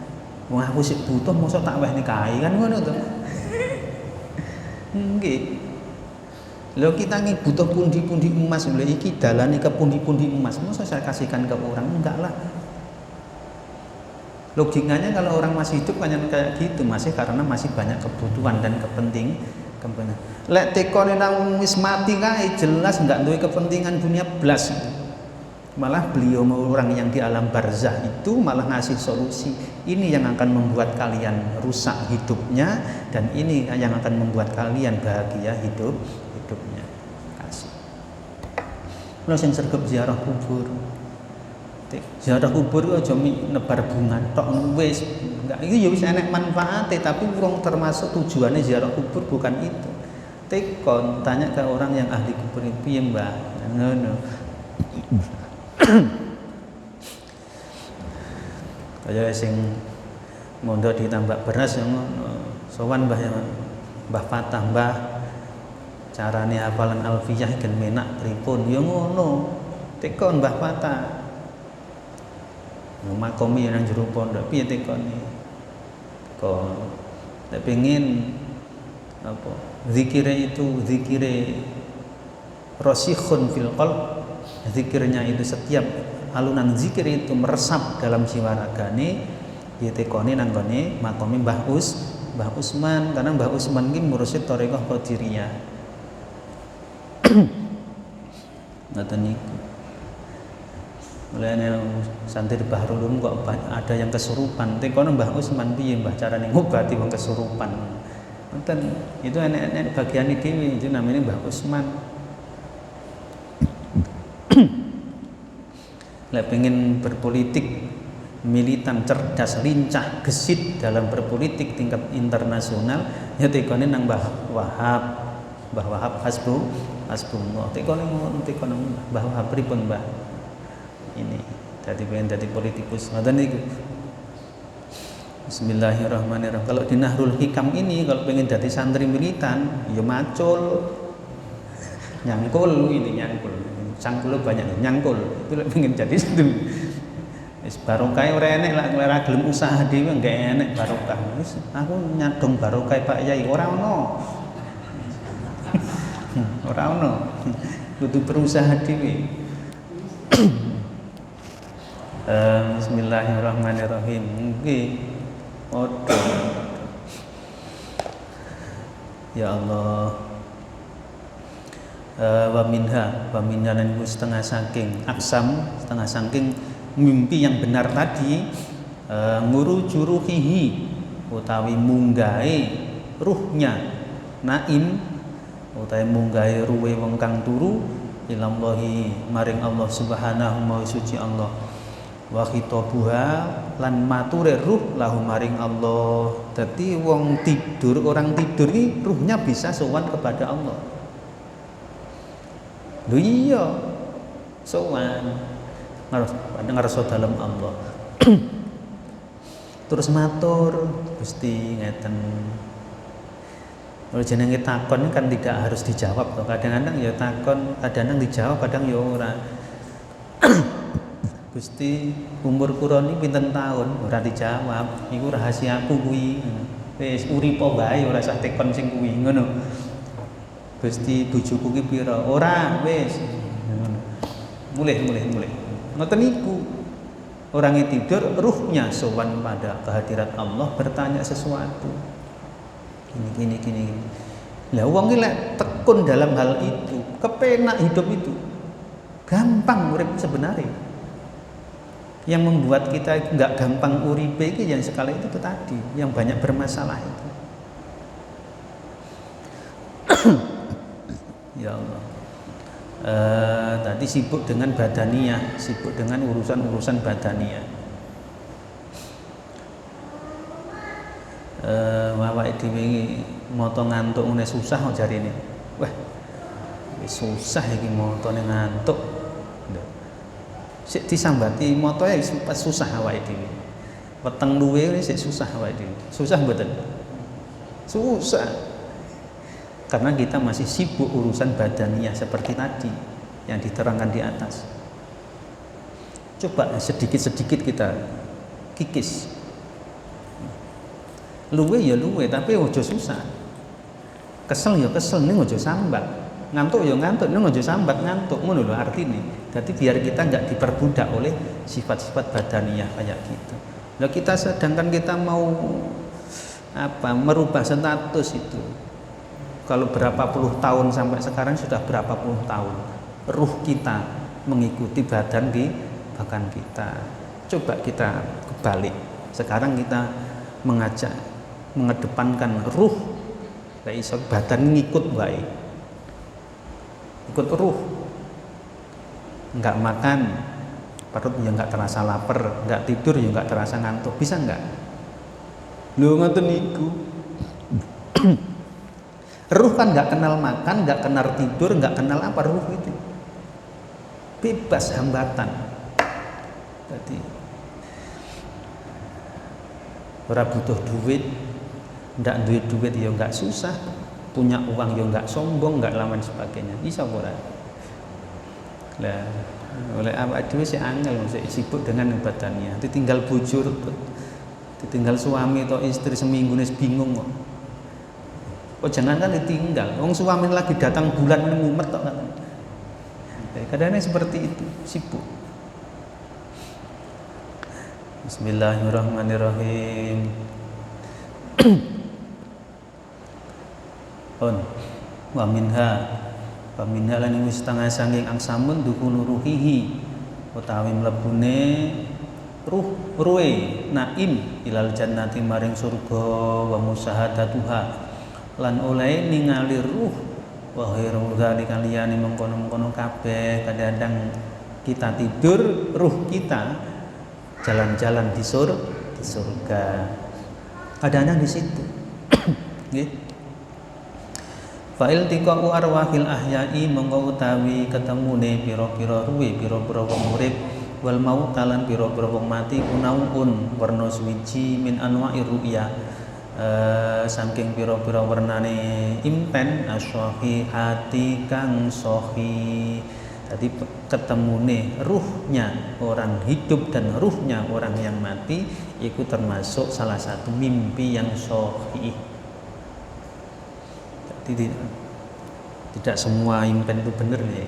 Wong aku sik butuh mosok tak wehne kae kan ngono to. Nggih. Lho kita ini butuh pundi-pundi emas, lho iki dalane ke pundi-pundi emas, mosok saya kasihkan ke orang, enggak lah. Logikanya kalau orang masih hidup hanya kayak gitu, masih karena masih banyak kebutuhan dan kepentingan. Lek tekone nang wis mati kae jelas enggak duwe kepentingan dunia blas. Malah beliau orang yang di alam barzah itu malah ngasih solusi. Ini yang akan membuat kalian rusak hidupnya dan ini yang akan membuat kalian bahagia hidupnya. Kasih. Lha sing sregep ziarah kubur. Ziarah kubur aja nebar bunga tok wis. Enggak, iki ya wis enek manfaate tapi wong termasuk tujuannya ziarah kubur bukan itu. Tekon tanya ke orang yang ahli kubur itu piye, Mbah? Ngono. Kaya sing mondok ditambak beras yang sowan Mbah Fatah, Mbah carane hafalan alfiyah gen menak pripun ya ngono tekon Mbah Fatah makomi nang jero pondok piye tekone kok nek pengin apa zikire itu zikire rasikhun fil qalb, zikirnya itu setiap alunan zikir itu meresap dalam jiwa ragane ya tekone nang gone makomi Mbah Usman, karena Mbah Usman ki mursyid thariqah Qadiriyah. Ngoten niku. Mulane santri Bahrul Ulum kok ada yang kesurupan. Tekono Mbah Usman piye Mbah carane ngobati wong kesurupan. Ngoten itu enek-enek bagiane dhewe itu namanya Mbah Usman. Lek pengen berpolitik militan, cerdas, lincah, gesit dalam berpolitik tingkat internasional ya tekone nang Mbah Wahab hasbunallah tekone Mbah Wahab pripun Mbah ini pengen dadi politikus ngoten niku. Bismillahirrahmanirrahim. Kalau di Nahrul Hikam ini kalau pengen dadi santri militan ya macul nyangkul cangkul banyak nyangkul itu lek pengen jadi santri wis barokah ora enek lak ora gelem usaha dhewe enggak enek barokah. Wis aku nyadong barokah Pak Yai ora ono. Ora ono. Kudu berusaha dhewe. Bismillahirrahmanirrahim. Nggih. Ya Allah. Wa minha lan setengah saking aksam setengah saking mimpi yang benar tadi ngurujuruhihi utawi munggahe ruhnya naim utawi munggahe ruwe wong kang turu ilallahi maring Allah subhanahu wa suci Allah wa khitabuha lan mature ruh lahu maring Allah. Dadi wong tidur orang tidur iki ruhnya bisa sowan kepada Allah. Lho iya sowan ngerasa dalam Allah. Terus matur Gusti ngeten. Kalau jenenge takon kan tidak harus dijawab toh. Kadang-kadang ya takon, kadang-kadang dijawab, kadang ya ora. Gusti umur kula niki pinten taun ora dijawab. Iku rahasiaku kuwi. Wis uripa wae ora usah tekon sing kuwi ngono. Gusti bojoku ki pira? Ora wis. Mulih. Ngoten niku. Orangnya tidur, ruhnya sowan pada kehadirat Allah bertanya sesuatu. Gini. Lah wong ki lek tekun dalam hal itu, kepenak hidup itu. Gampang urip sebenarnya. Yang membuat kita enggak gampang uripe iki yang sekali itu tadi, yang banyak bermasalah itu. Ya Allah. Tadi sibuk dengan badaniyah, sibuk dengan urusan badaniyah. Awake dhewe moto ngantuk ngene susah kok jarine. Wah, susah iki motone ngantuk. Sik disambati moto ya pas susah awake dhewe. Weteng luwe sik susah awake dhewe. Susah mboten? Susah. Karena kita masih sibuk urusan badaniyah seperti tadi yang diterangkan di atas. Coba sedikit-sedikit kita kikis. Luwe ya luwe, tapi ojo susah. Kesel ya kesel, ning ojo sambat. Ngantuk ya ngantuk, ning ojo sambat ngantuk. Ngono lho artine. Jadi biar kita enggak diperbudak oleh sifat-sifat badaniyah kayak gitu. Nah kita sedangkan kita mau merubah status itu. Kalau berapa puluh tahun sampai sekarang sudah berapa puluh tahun ruh kita mengikuti badan kita. Coba kita kebalik. Sekarang kita mengedepankan ruh, badan ngikut baik. Ikut ruh. Enggak makan, perut ya enggak terasa lapar, enggak tidur ya enggak terasa ngantuk. Bisa enggak? Lho ngoten niku. Ruh kan nggak kenal makan, nggak kenal tidur, nggak kenal apa ruh itu. Bebas hambatan. Jadi ora butuh duit, ndak duwe duit ya enggak susah, punya uang ya enggak sombong, enggak lawan sebagainya. Iso ora? Lah, oleh awak dhewe sik angel, sik sibuk dengan ibadahnya. Ditinggal bojo, ditinggal suami atau istri seminggu nih bingung kok. Oh jangan kan ditinggal, wong suami lagi datang bulan ngumet kok kan. Kadang-kadang seperti itu, sibuk. Bismillahirrahmanirrahim. On wa minha lan wis setengah sanging angsamun dukul ruhihi utawi mlebune ruhe naim ilal jannati maring surga wa musahadatuha lan oleh ningali ruh wa ghairu dzalika liyane mengkono-mengkono kabeh. Kadang-kadang kita tidur, ruh kita jalan-jalan di surga. Kadang-kadang di situ. Nggih. Fa iltiqa'u arwahil ahya'i mongko utawi ketemune pira-pira ruhe, pira-pira wong urip wal maut lan pira-pira wong mati kunaun warna suwiji min anwa'ir ru'ya. Saking pira-pira wernane impen asyahi hati kang sohi. Jadi ketemune ruhnya orang hidup dan ruhnya orang yang mati itu termasuk salah satu mimpi yang sohi. Jadi tidak semua impen itu benar ya.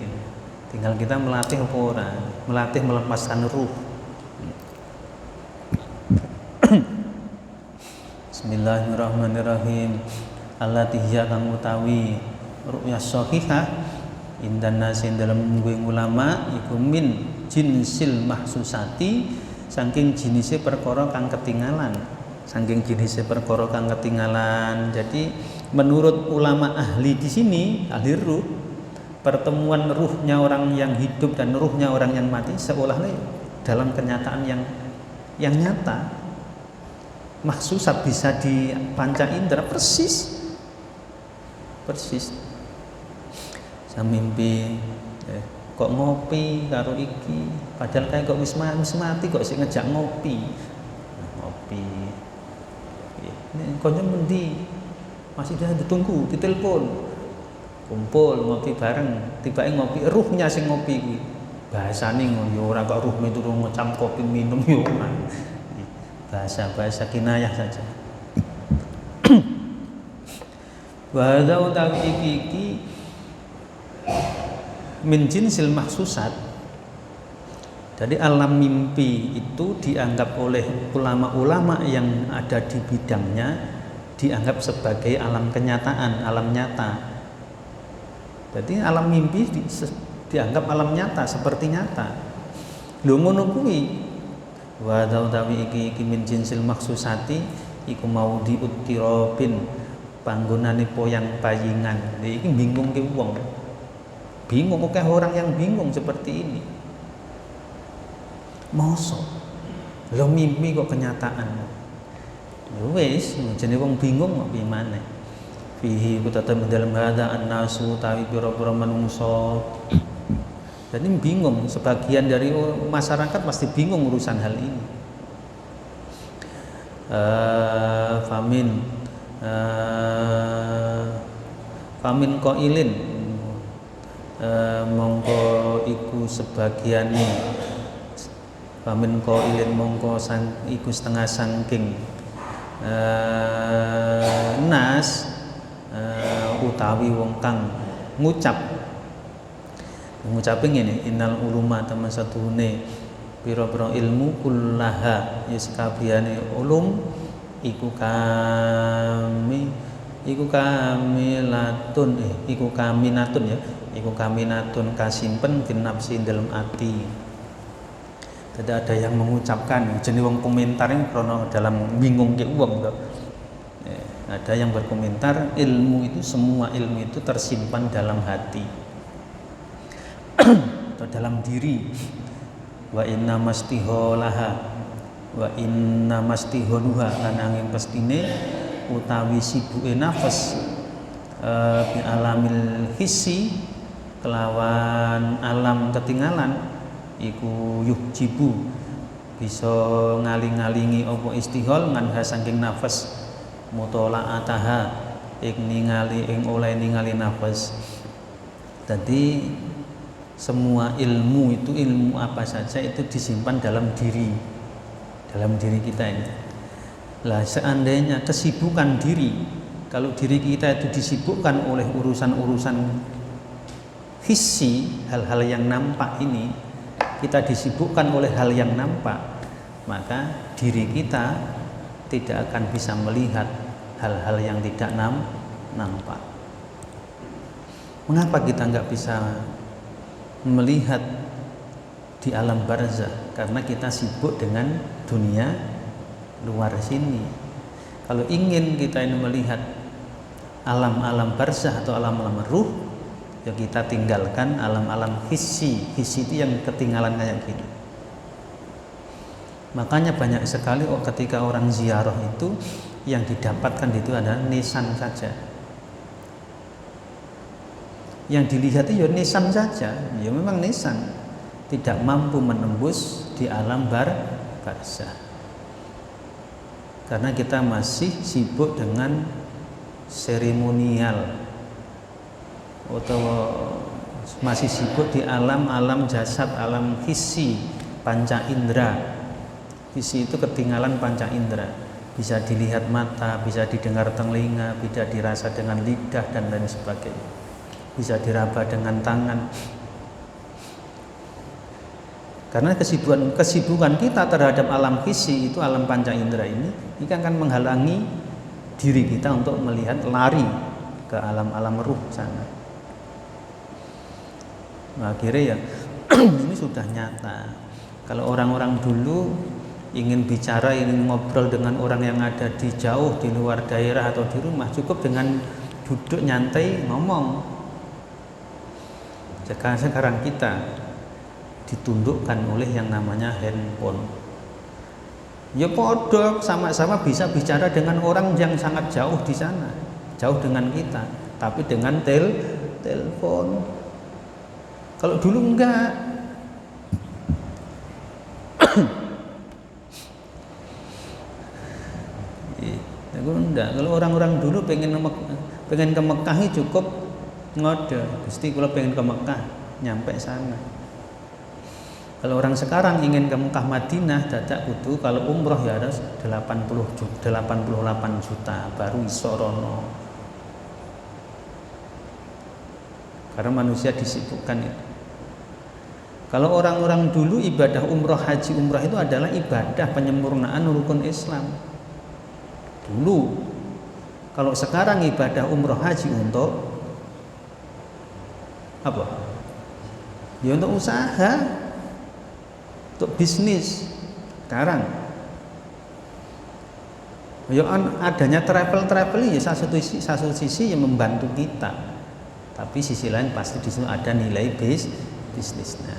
Tinggal kita melatih apa ora, melatih melepaskan ruh. Bismillahirrahmanirrahim. Allati hiya kang utawi ru'ya shahihah indan nasin dalam ulama iku min jinsil mahsusati saking jinise perkara kang ketinggalan. Saking jinise perkara kang ketinggalan. Jadi menurut ulama ahli di sini, ahli ruh, pertemuan ruhnya orang yang hidup dan ruhnya orang yang mati seolah-olah dalam kenyataan yang nyata. Mahsusat bisa di panca indera persis. Saya mimpi kok ngopi karo iki, padahal kayak kok wis mati kok sik ngejak ngopi. Ngopi. Kono mendi? Masih dah ditunggu, ditelepon. Kumpul ngopi bareng, tibake ngopi, ruhnya sing ngopi kuwi. Bahasane ngono ya ora kok ruhme turu ngecam kopi minum ya ora. Bahasa kinayah saja. Wa hadza utawi iki min jinsil mahsusat. Jadi alam mimpi itu dianggap oleh ulama-ulama yang ada di bidangnya dianggap sebagai alam kenyataan, alam nyata. Jadi alam mimpi dianggap alam nyata, seperti nyata. Lho ngono kuwi. Wa utawi iki min jinsil maksusati iku mau diutirobin panggonane poyang payingan. Iki bingung ke wong. Bingung kok orang yang bingung seperti ini. Mosok lho mimpi kok kenyataan. Wis jenenge wong bingung kok piye maneh. Fihi kutatam dalam hadza annasu tawi pira-pira manungsa. Jadi bingung, sebagian dari masyarakat pasti bingung urusan hal ini. Famin qailin mongko iku sebagiane famin qailin mongko iku setengah sangking nas utawi wong kang ngucape ngene innal uluma teman satune pira-pira ilmu kullaha ya sekabehane ulum iku kaminatun kasimpen binafsi dalam ati. Tidak ada yang mengucapkan jenenge wong komentar krono dalam bingung ke wong to. Ada yang berkomentar ilmu itu semua ilmu itu tersimpan dalam hati atau dalam diri. Wa inna mastiholaha wa inna mastiholuha lan angin pestine utawi sibuke nafas bi alamil hissi kelawan alam ketinggalan iku yujibu bisa ngaling-ngalingi apa istihol nganha saking nafas, mutola'ataha ing ningali ing oleh ningali nafas. Jadi semua ilmu itu, ilmu apa saja itu disimpan dalam diri kita ini. Lah seandainya kesibukan diri, kalau diri kita itu disibukkan oleh urusan-urusan hissi, hal-hal yang nampak ini, kita disibukkan oleh hal yang nampak, maka diri kita tidak akan bisa melihat hal-hal yang tidak nampak. Mengapa kita nggak bisa melihat di alam barzah? Karena kita sibuk dengan dunia luar sini. Kalau ingin kita ini melihat alam-alam barzah atau alam-alam ruh, ya kita tinggalkan alam-alam hissi. Hissi itu yang ketinggalan kayak gini. Makanya banyak sekali ketika orang ziarah itu yang didapatkan itu adalah nisan saja. Yang dilihat itu ya nisan saja, ya memang nisan, tidak mampu menembus di alam barzah. Karena kita masih sibuk dengan seremonial atau masih sibuk di alam-alam jasad, alam hissi, panca indera. Hissi itu ketinggalan panca indera, bisa dilihat mata, bisa didengar telinga, bisa dirasa dengan lidah dan lain sebagainya, bisa diraba dengan tangan. Karena kesibukan kita terhadap alam hissi itu, alam panca indera ini akan menghalangi diri kita untuk melihat, lari ke alam-alam ruh sana. Nah, akhirnya ya ini sudah nyata. Kalau orang-orang dulu ingin bicara, ingin ngobrol dengan orang yang ada di jauh, di luar daerah atau di rumah, cukup dengan duduk nyantai ngomong. Sekarang kita ditundukkan oleh yang namanya handphone. Ya podo, sama-sama bisa bicara dengan orang yang sangat jauh di sana, jauh dengan kita, tapi dengan telepon. Kalau dulu enggak. Kalau orang-orang dulu pengen ke Mekah cukup ngode, Gusti kalau pengen ke Mekah, nyampe sana. Kalau orang sekarang ingin ke Mekah Madinah, dadak kudu kalau umroh ya harus 88 juta baru iso rono. Karena manusia disibukkan itu. Kalau orang-orang dulu ibadah umroh, haji umroh itu adalah ibadah penyempurnaan rukun Islam. Dulu. Kalau sekarang ibadah umroh haji untuk apa? Ya untuk usaha, untuk bisnis. Sekarang ya adanya travel ya satu sisi yang membantu kita, tapi sisi lain pasti di situ ada nilai bisnisnya.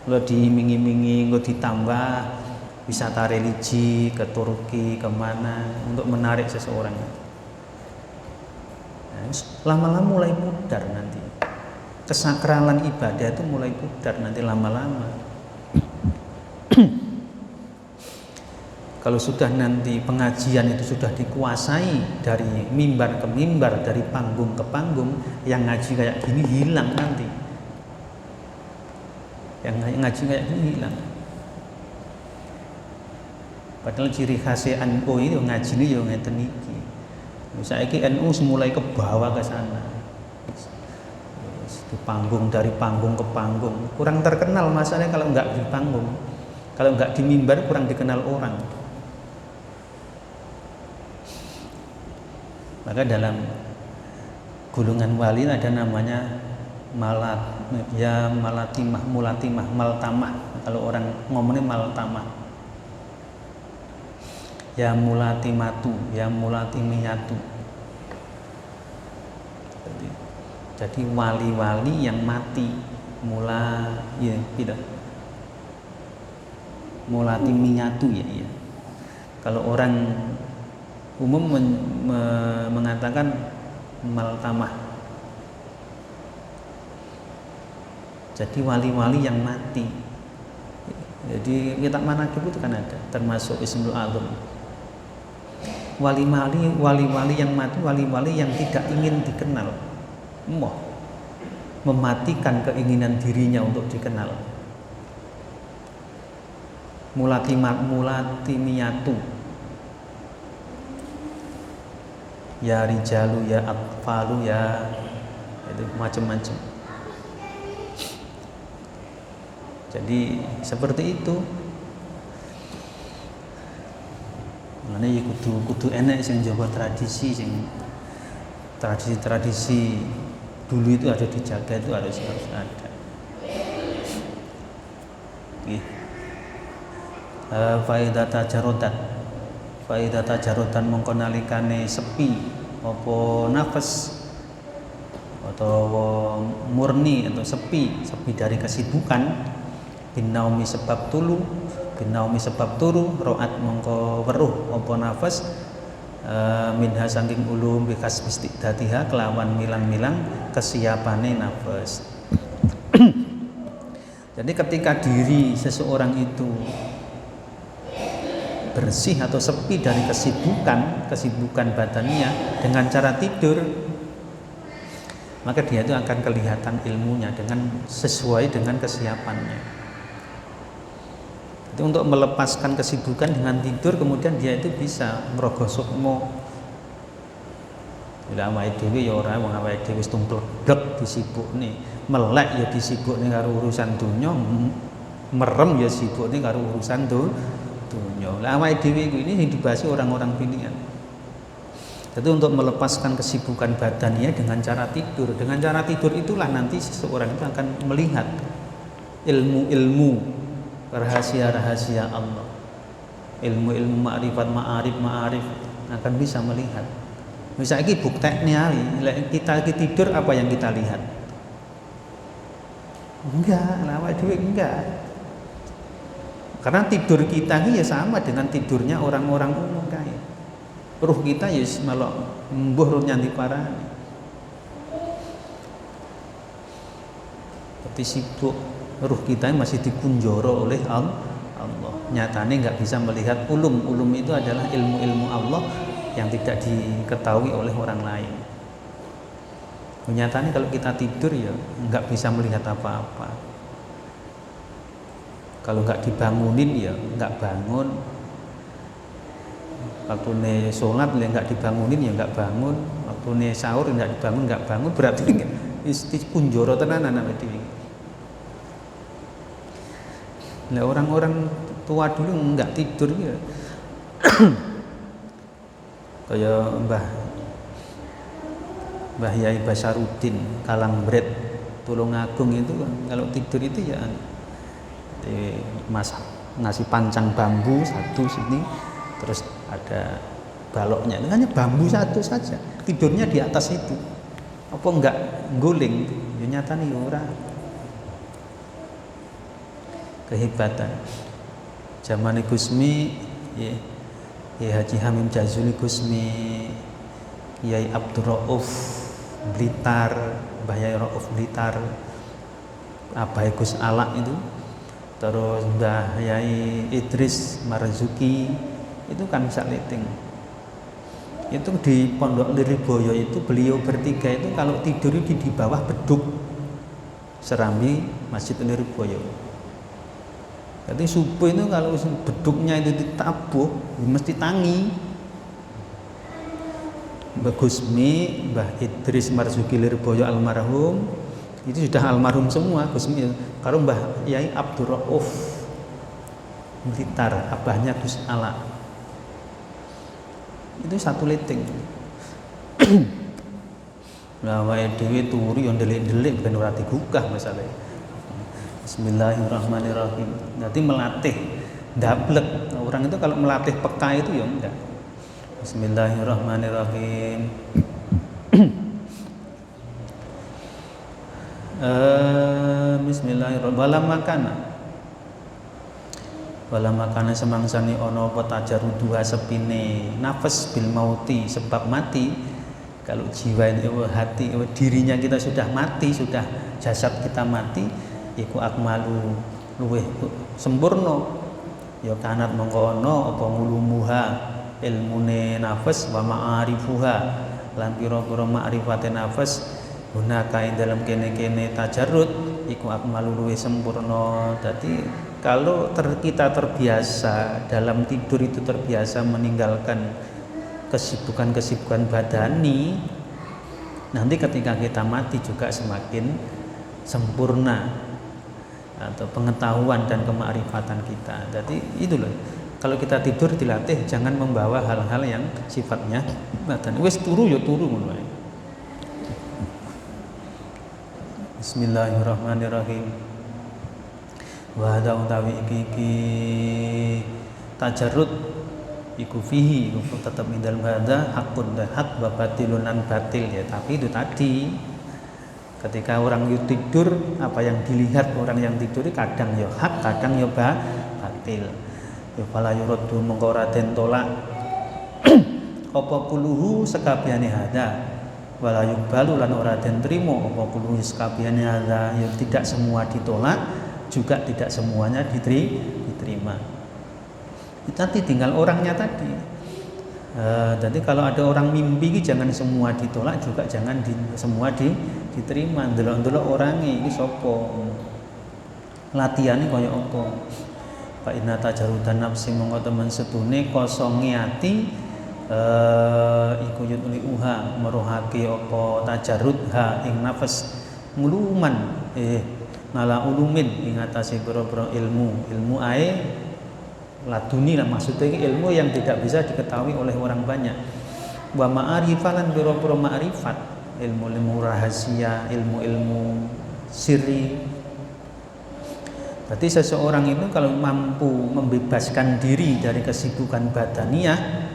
Kalau diiming-imingi, kalau ditambah wisata religi ke Turki kemana untuk menarik seseorang, nah, lama-lama mulai pudar nanti. Kesakralan ibadah itu mulai pudar nanti lama-lama. Kalau sudah nanti pengajian itu sudah dikuasai dari mimbar ke mimbar, dari panggung ke panggung, yang ngaji kayak gini hilang nanti. Yang ngaji kayak gini hilang. Padahal ciri khasnya NU itu ngaji ini ya ngeten iki. Saiki NU mulai ke bawah ke sana. Di panggung, dari panggung ke panggung, kurang terkenal masalahnya kalau nggak di panggung, kalau nggak di mimbar kurang dikenal orang. Maka dalam golongan wali ada namanya malatimah, mulatimah, maltamah. Kalau orang ngomongnya maltamah, ya mulatimatu, ya mulatimiyatu. Jadi wali-wali yang mati, ya tidak, mulatimiyatu ya. Kalau orang umum mengatakan maltamah. Jadi wali-wali yang mati. Jadi kitab manaqib itu kan ada, termasuk Ismul Azam. Wali-wali yang mati, wali-wali yang tidak ingin dikenal, mematikan keinginan dirinya untuk dikenal. Mulatimiyatu, ya rijalu, ya atfalu, ya itu macam-macam. Jadi seperti itu. Makanya ya kudu enek sing jaga tradisi dulu itu ada dijaga, itu harus ada. Nggih. Faidata jarotan mongko nalikane sepi apa nafas atau murni atau sepi dari kesibukan, binaumi sebab turu roat mongko weruh apa nafas minha saking ulum bikas istiqdatiha kelawan milang-milang kesiapane nafas. Jadi ketika diri seseorang itu bersih atau sepi dari kesibukan badannya dengan cara tidur, maka dia itu akan kelihatan ilmunya dengan sesuai dengan kesiapannya. Itu untuk melepaskan kesibukan dengan tidur, kemudian dia itu bisa merogoh sukmo. Bila awake dhewe ya ora, wong awake dhewe wis tumplek disibukne, melek ya disibukne karo urusan donya, merem ya sibukne karo urusan donya. Lah awake dhewe ini yang dibahas orang-orang pilihan. Jadi untuk melepaskan kesibukan badannya dengan cara tidur. Dengan cara tidur itulah nanti seseorang itu akan melihat ilmu-ilmu rahasia-rahasia Allah. Ilmu-ilmu ma'rifat akan bisa melihat. Misalnya bukteknya kita tidur apa yang kita lihat? Enggak, awake dhewe enggak. Karena tidur kita ini ya sama dengan tidurnya orang-orang umum kayak. Ruh kita ya melok mbuh ruh nyanti parah. Tapi sibuk, ruh kita masih dikunjoro oleh Allah. Nyatanya nggak bisa melihat ulum. Ulum itu adalah ilmu-ilmu Allah yang tidak diketahui oleh orang lain. Nyatanya kalau kita tidur ya nggak bisa melihat apa-apa. Kalau nggak dibangunin ya nggak bangun. Waktu ne sholat nggak dibangunin ya nggak bangun. Waktu ne sahur nggak bangun. Berarti isti kunjoro tenanan apa itu. Nah orang-orang tua dulu nggak tidur ya. Kayak Mbah Yai Basaruddin Kalangbret Tulungagung itu kalau tidur itu ya ngasih pancang bambu satu sini, terus ada baloknya, itu hanya bambu satu saja, tidurnya di atas itu. Apa enggak guling? Ya nyatane ya ora. Kehebatan zaman Gusmi ya Haji Hamim Jazuli Gusmi, Kiai Abdul Rauf Blitar, Mbah Yai Rauf Blitar, Abai Gus Alak itu, terus Mbah Yai Idris Marzuki itu kan sakliting. Itu di Pondok Liriboyo itu beliau bertiga itu kalau tidur di bawah beduk serambi Masjid Liriboyo. Jadi subuh itu kalau beduknya itu ditabuh mesti tangi. Mbah Gusmi, Mbah Idris Marzuki Liriboyo almarhum itu sudah almarhum semua. Gusmi kalau Mbah Yai Abdul Rauf Blitar, abahnya Gus Ala, itu satu leting. Nah wae dhewe turu yo ndelik-ndelik ben ora digugah masalah. Bismillahirrahmanirrahim. Nanti melatih ndablek. Orang itu kalau melatih peka itu ya enggak. Bismillahirrahmanirrahim. Bismillahirrahmanirrahim. Wala makana semangsani ono apa tajaruduha sepine nafas bil mauti sebab mati. Kalau jiwa itu hati dirinya kita sudah mati, sudah jasad kita mati, iku akmalu luweh sempurna. Ya kanat mongko ana apa ngulumuha ilmune nafas wa ma'arifuha lan pira-pira ma'rifate nafas gunaka ing dalam kene-kene tajarrud iku akmalu luwih sempurna. Dadi kalau kita terbiasa dalam tidur itu terbiasa meninggalkan kesibukan-kesibukan badani, nanti ketika kita mati juga semakin sempurna atau pengetahuan dan kemakrifatan kita. Jadi itu loh, kalau kita tidur dilatih jangan membawa hal-hal yang sifatnya badan. Wis turu ya turu ngono wae. Bismillahirrahmanirrahim. Wa hadza utawi iki tajarrud iku fihi iku tetap ing dalem hadza hakun dan hak wa batilun an batil ya, tapi itu tadi ketika orang tidur, apa yang dilihat orang yang tidur kadang ya hak, kadang ya batil. Ya fala yuraddu mongko ora den tolak apa kuluhu sekabehane hadza wala yuqbalu lan ora den trimo apa kuluhu sekabehane hadza, ya tidak semua ditolak juga tidak semuanya diterima. Tadi tinggal orangnya tadi. Jadi kalau ada orang mimpi jangan semua ditolak juga jangan semua diterima. Ndelok-ndelok orangnya iki sapa, latihane kaya apa. Fa inna tajarudan nafsi mongko temen setune kosonge ati iku yutli uha meruhake apa tajarrud ha ing nafas nguluman ngala ulumin ing atase boro-boro ilmu ae laduni lah, maksudnya ilmu yang tidak bisa diketahui oleh orang banyak. Wa ma'arifalan biro-biro ma'rifat, ilmu-ilmu rahasia, ilmu-ilmu sirri. Berarti seseorang itu kalau mampu membebaskan diri dari kesibukan badaniah,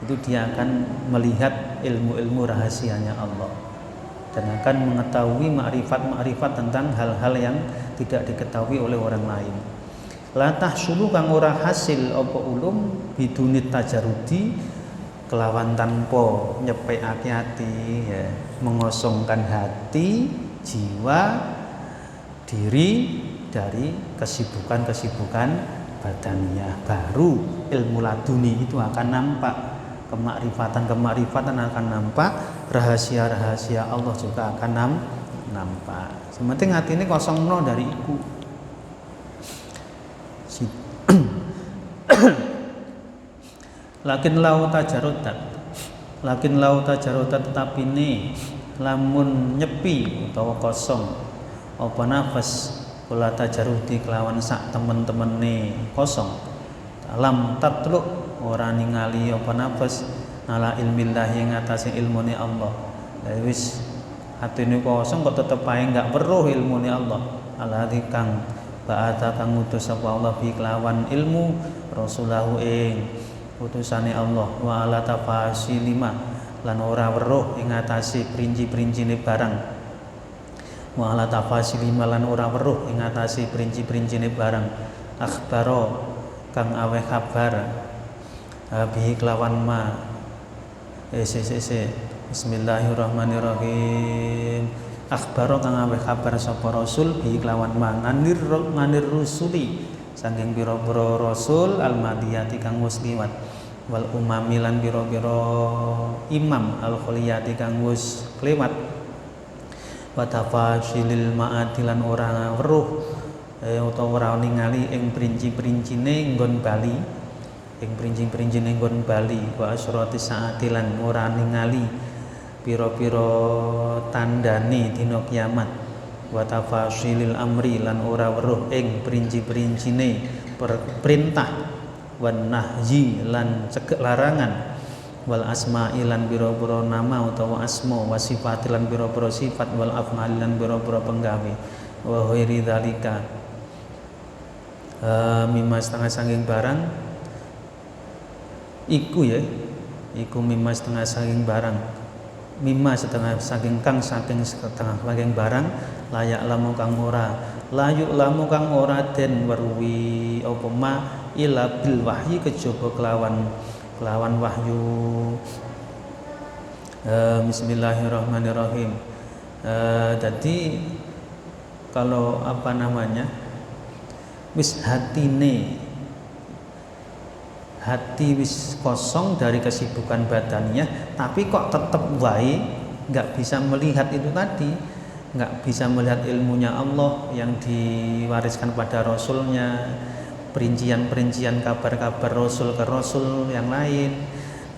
itu dia akan melihat ilmu-ilmu rahasianya Allah dan akan mengetahui ma'rifat-ma'rifat tentang hal-hal yang tidak diketahui oleh orang lain. La tahsulu kang ora hasil apa ulum bidunit tajarudi kelawan tanpa nyepekake hati ya, mengosongkan hati, jiwa, diri dari kesibukan-kesibukan badaniah, baru ilmu laduni itu akan nampak, kemakrifatan akan nampak, rahasia-rahasia Allah juga akan nampak. Sementing hati ini kosong no dari iku. Lakin lau tajarutat tetapi ini lamun nyepi utawa kosong apa nafas kula tajaruti kelawan sak temen-temene kosong lam tatluk ora ningali apa nafas ala ilmillah yang atase ilmune Allah. Wis atine kosong kok tetep ae enggak weruh ilmune Allah. Ala kang ba'ata kang ngutus sapa Allah bi kelawan ilmu rasulahu ing utusane Allah wa ala tafasilima lan ora weruh ing atase perinci-perincine barang wa ala tafasilima lan ora weruh ing atase perinci-perincine barang akhbaro kang aweh kabar bi kelawan ma Bismillahirrahmanirrahim. Akhbaro kang aweh kabar sapa rasul bi kelawan manganir rusuli saking pira-pira rasul al-madiyati kang wis liwat wal umami lan pira-pira imam al-khaliyati kang wis kliwat wa tafasilil ma'adilan ora weruh utawa ora ningali ing perinci-perincine nggon bali wa asyrati saatilan ora ningali pira-pira tandane dina kiamat wa tafasilil amri lan ora weruh ing perinci-perincine perintah wan nahyi lan cegek larangan wal asma'i lan pira-pira nama utawa asma wa sifat lan pira-pira sifat wal af'al lan pira-pira penggawe wa ghairi dzalika mimma setengah saking barang iku mimma setengah saking barang mimma setengah saking barang layak lamu kang ora den weruhi apa ma ila bil wahyi kejaba kelawan wahyu. Bismillahirrahmanirrahim. Jadi kalau wis hati wis kosong dari kesibukan badannya, tapi kok tetap wae nggak bisa melihat itu tadi, nggak bisa melihat ilmunya Allah yang diwariskan pada Rasulnya, perincian-perincian kabar-kabar Rasul ke Rasul yang lain,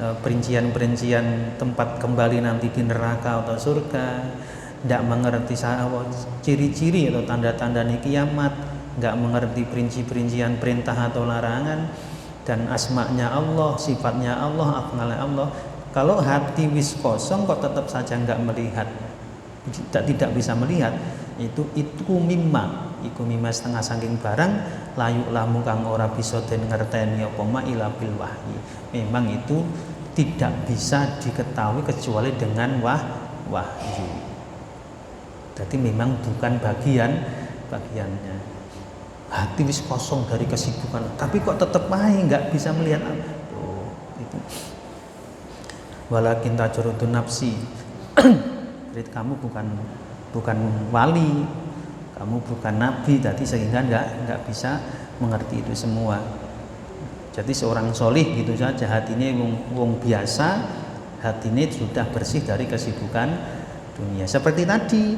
perincian-perincian tempat kembali nanti di neraka atau surga, tidak mengerti ciri-ciri atau tanda-tanda kiamat, nggak mengerti perincian perintah atau larangan, dan asma'nya Allah, sifatnya Allah, af'alnya Allah. Kalau hati wis kosong kok tetap saja nggak melihat, tidak bisa melihat, itu mimma setengah saking barang layu lamu kang ora bisa den ngerteni apa ma ila bil wahyi. Memang itu tidak bisa diketahui kecuali dengan wahyu. Jadi memang bukan bagiannya. Hati wis kosong dari kesibukan, tapi kok tetap nggak bisa melihat itu. Walakin tajurudun nafsi. Jadi kamu bukan wali, kamu bukan nabi, tadi sehingga nggak bisa mengerti itu semua. Jadi seorang solih gitu saja, hatinya wong biasa, hatinya sudah bersih dari kesibukan dunia. Seperti tadi,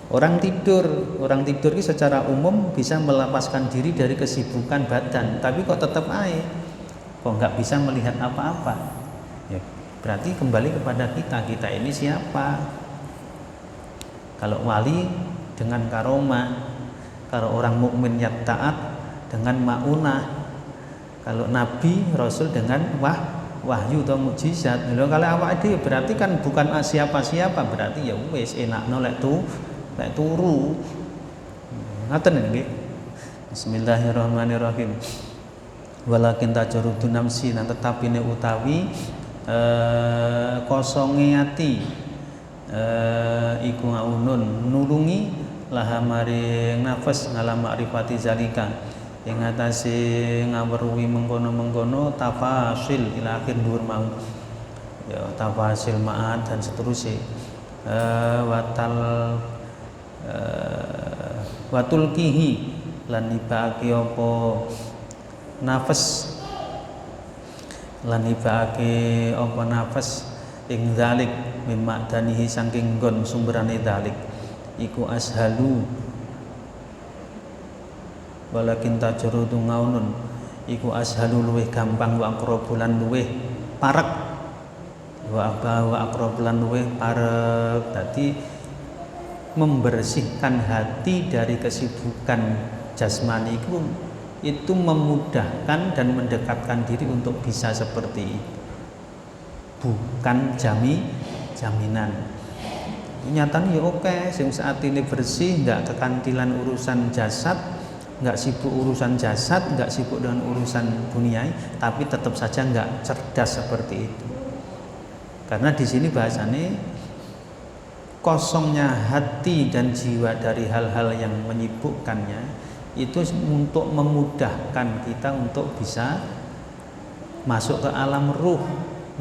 orang tidur ini secara umum bisa melepaskan diri dari kesibukan badan, tapi kok tetap kok nggak bisa melihat apa-apa. Ya, berarti kembali kepada kita ini siapa? Kalau wali dengan karomah, kalau orang mukmin ya taat dengan maunah, kalau nabi rasul dengan wahyu atau mukjizat. Kalau awak itu berarti kan bukan siapa-siapa, berarti ya wis enakno lek turu. Ngaten nggih. Bismillahirrahmanirrahim. Walakin tajurudun nafsi, nan tetapine utawi kosonge ati iku ngaunun nulungi laha maring nafas ngalam makrifati zalika ing atase ngaweruhi mengkono-mengkono tafasil ila akhir dhuwur mau ya tafasil ma'ad dan seterusnya watul kihi lan ibake apa nafas ing dzalik mimma danihi saking nggon sumberane dzalik iku ashalu walakin tajrudu ngaunun iku ashalu luweh gampang wa aqrabulan luweh parek wa aqrabulan luweh parek. Dadi membersihkan hati dari kesibukan jasmani itu memudahkan dan mendekatkan diri untuk bisa seperti itu, bukan jaminan. Nyatanya ya oke, sing saat ini bersih, nggak kekantilan urusan jasad, nggak sibuk urusan jasad, nggak sibuk dengan urusan duniai, tapi tetap saja nggak cerdas seperti itu. Karena di sini bahasanya kosongnya hati dan jiwa dari hal-hal yang menyibukkannya itu untuk memudahkan kita untuk bisa masuk ke alam ruh,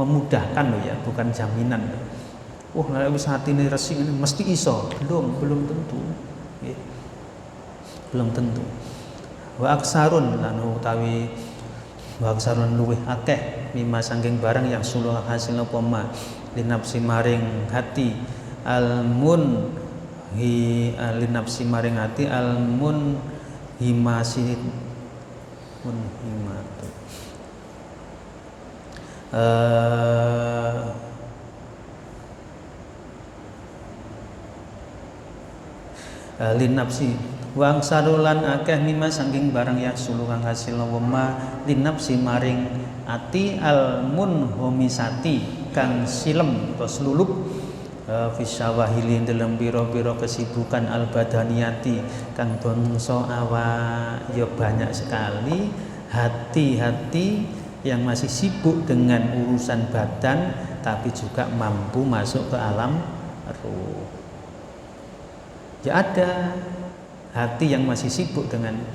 memudahkan loh ya, bukan jaminan. Kalau hati ini resik ini mesti iso, belum tentu, ya. Belum tentu. Wa aksarun lan utawi wa aksarun luweh akeh mimma sangking barang yang suluh hasil apa ma linapsi maring hati almun linapsi maring hati almun himasin munhimatu linapsi wang sarulan akeh mimma saking barang ya suluhang hasil wema linapsi maring ati almun homisati kang silem atau selulup fisyawahili dalam biro-biro kesibukan al-badaniyati kang bangsa awak ya banyak sekali hati-hati yang masih sibuk dengan urusan badan tapi juga mampu masuk ke alam ruh. Ya ada hati yang masih sibuk dengan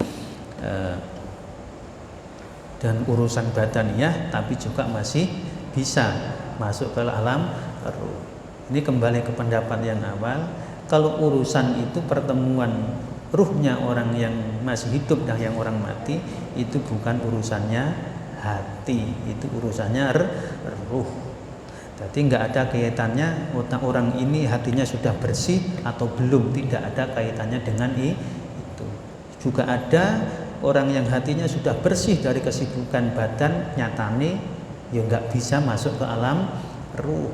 dan urusan badannya tapi juga masih bisa masuk ke alam ruh. Ini kembali ke pendapat yang awal, kalau urusan itu pertemuan ruhnya orang yang masih hidup dan yang orang mati itu bukan urusannya hati, itu urusannya ruh. Jadi nggak ada kaitannya orang ini hatinya sudah bersih atau belum, tidak ada kaitannya dengan itu. Juga ada orang yang hatinya sudah bersih dari kesibukan badan, nyatane ya nggak bisa masuk ke alam ruh.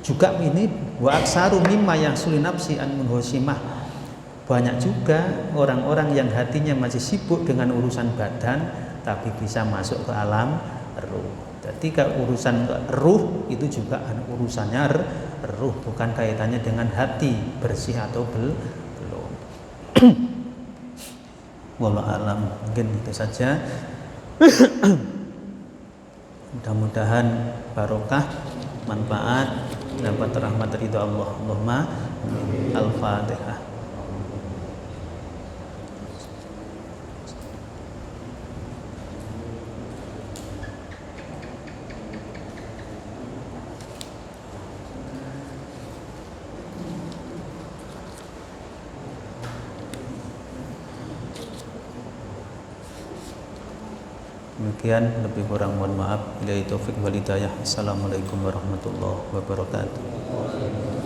Juga ini wa aksaru mimma yang sulinapsi an munhosimah. Banyak juga orang-orang yang hatinya masih sibuk dengan urusan badan tapi bisa masuk ke alam ruh. Jadi urusan ruh itu juga urusannya ruh, bukan kaitannya dengan hati bersih atau belum. Wallahu alam, mungkin itu saja. Mudah-mudahan barokah, manfaat, dapat rahmat ridho Allah. Allahumma al-Fatihah. Demikian, lebih kurang mohon maaf. Billahi taufik wal hidayah. Assalamualaikum warahmatullahi wabarakatuh.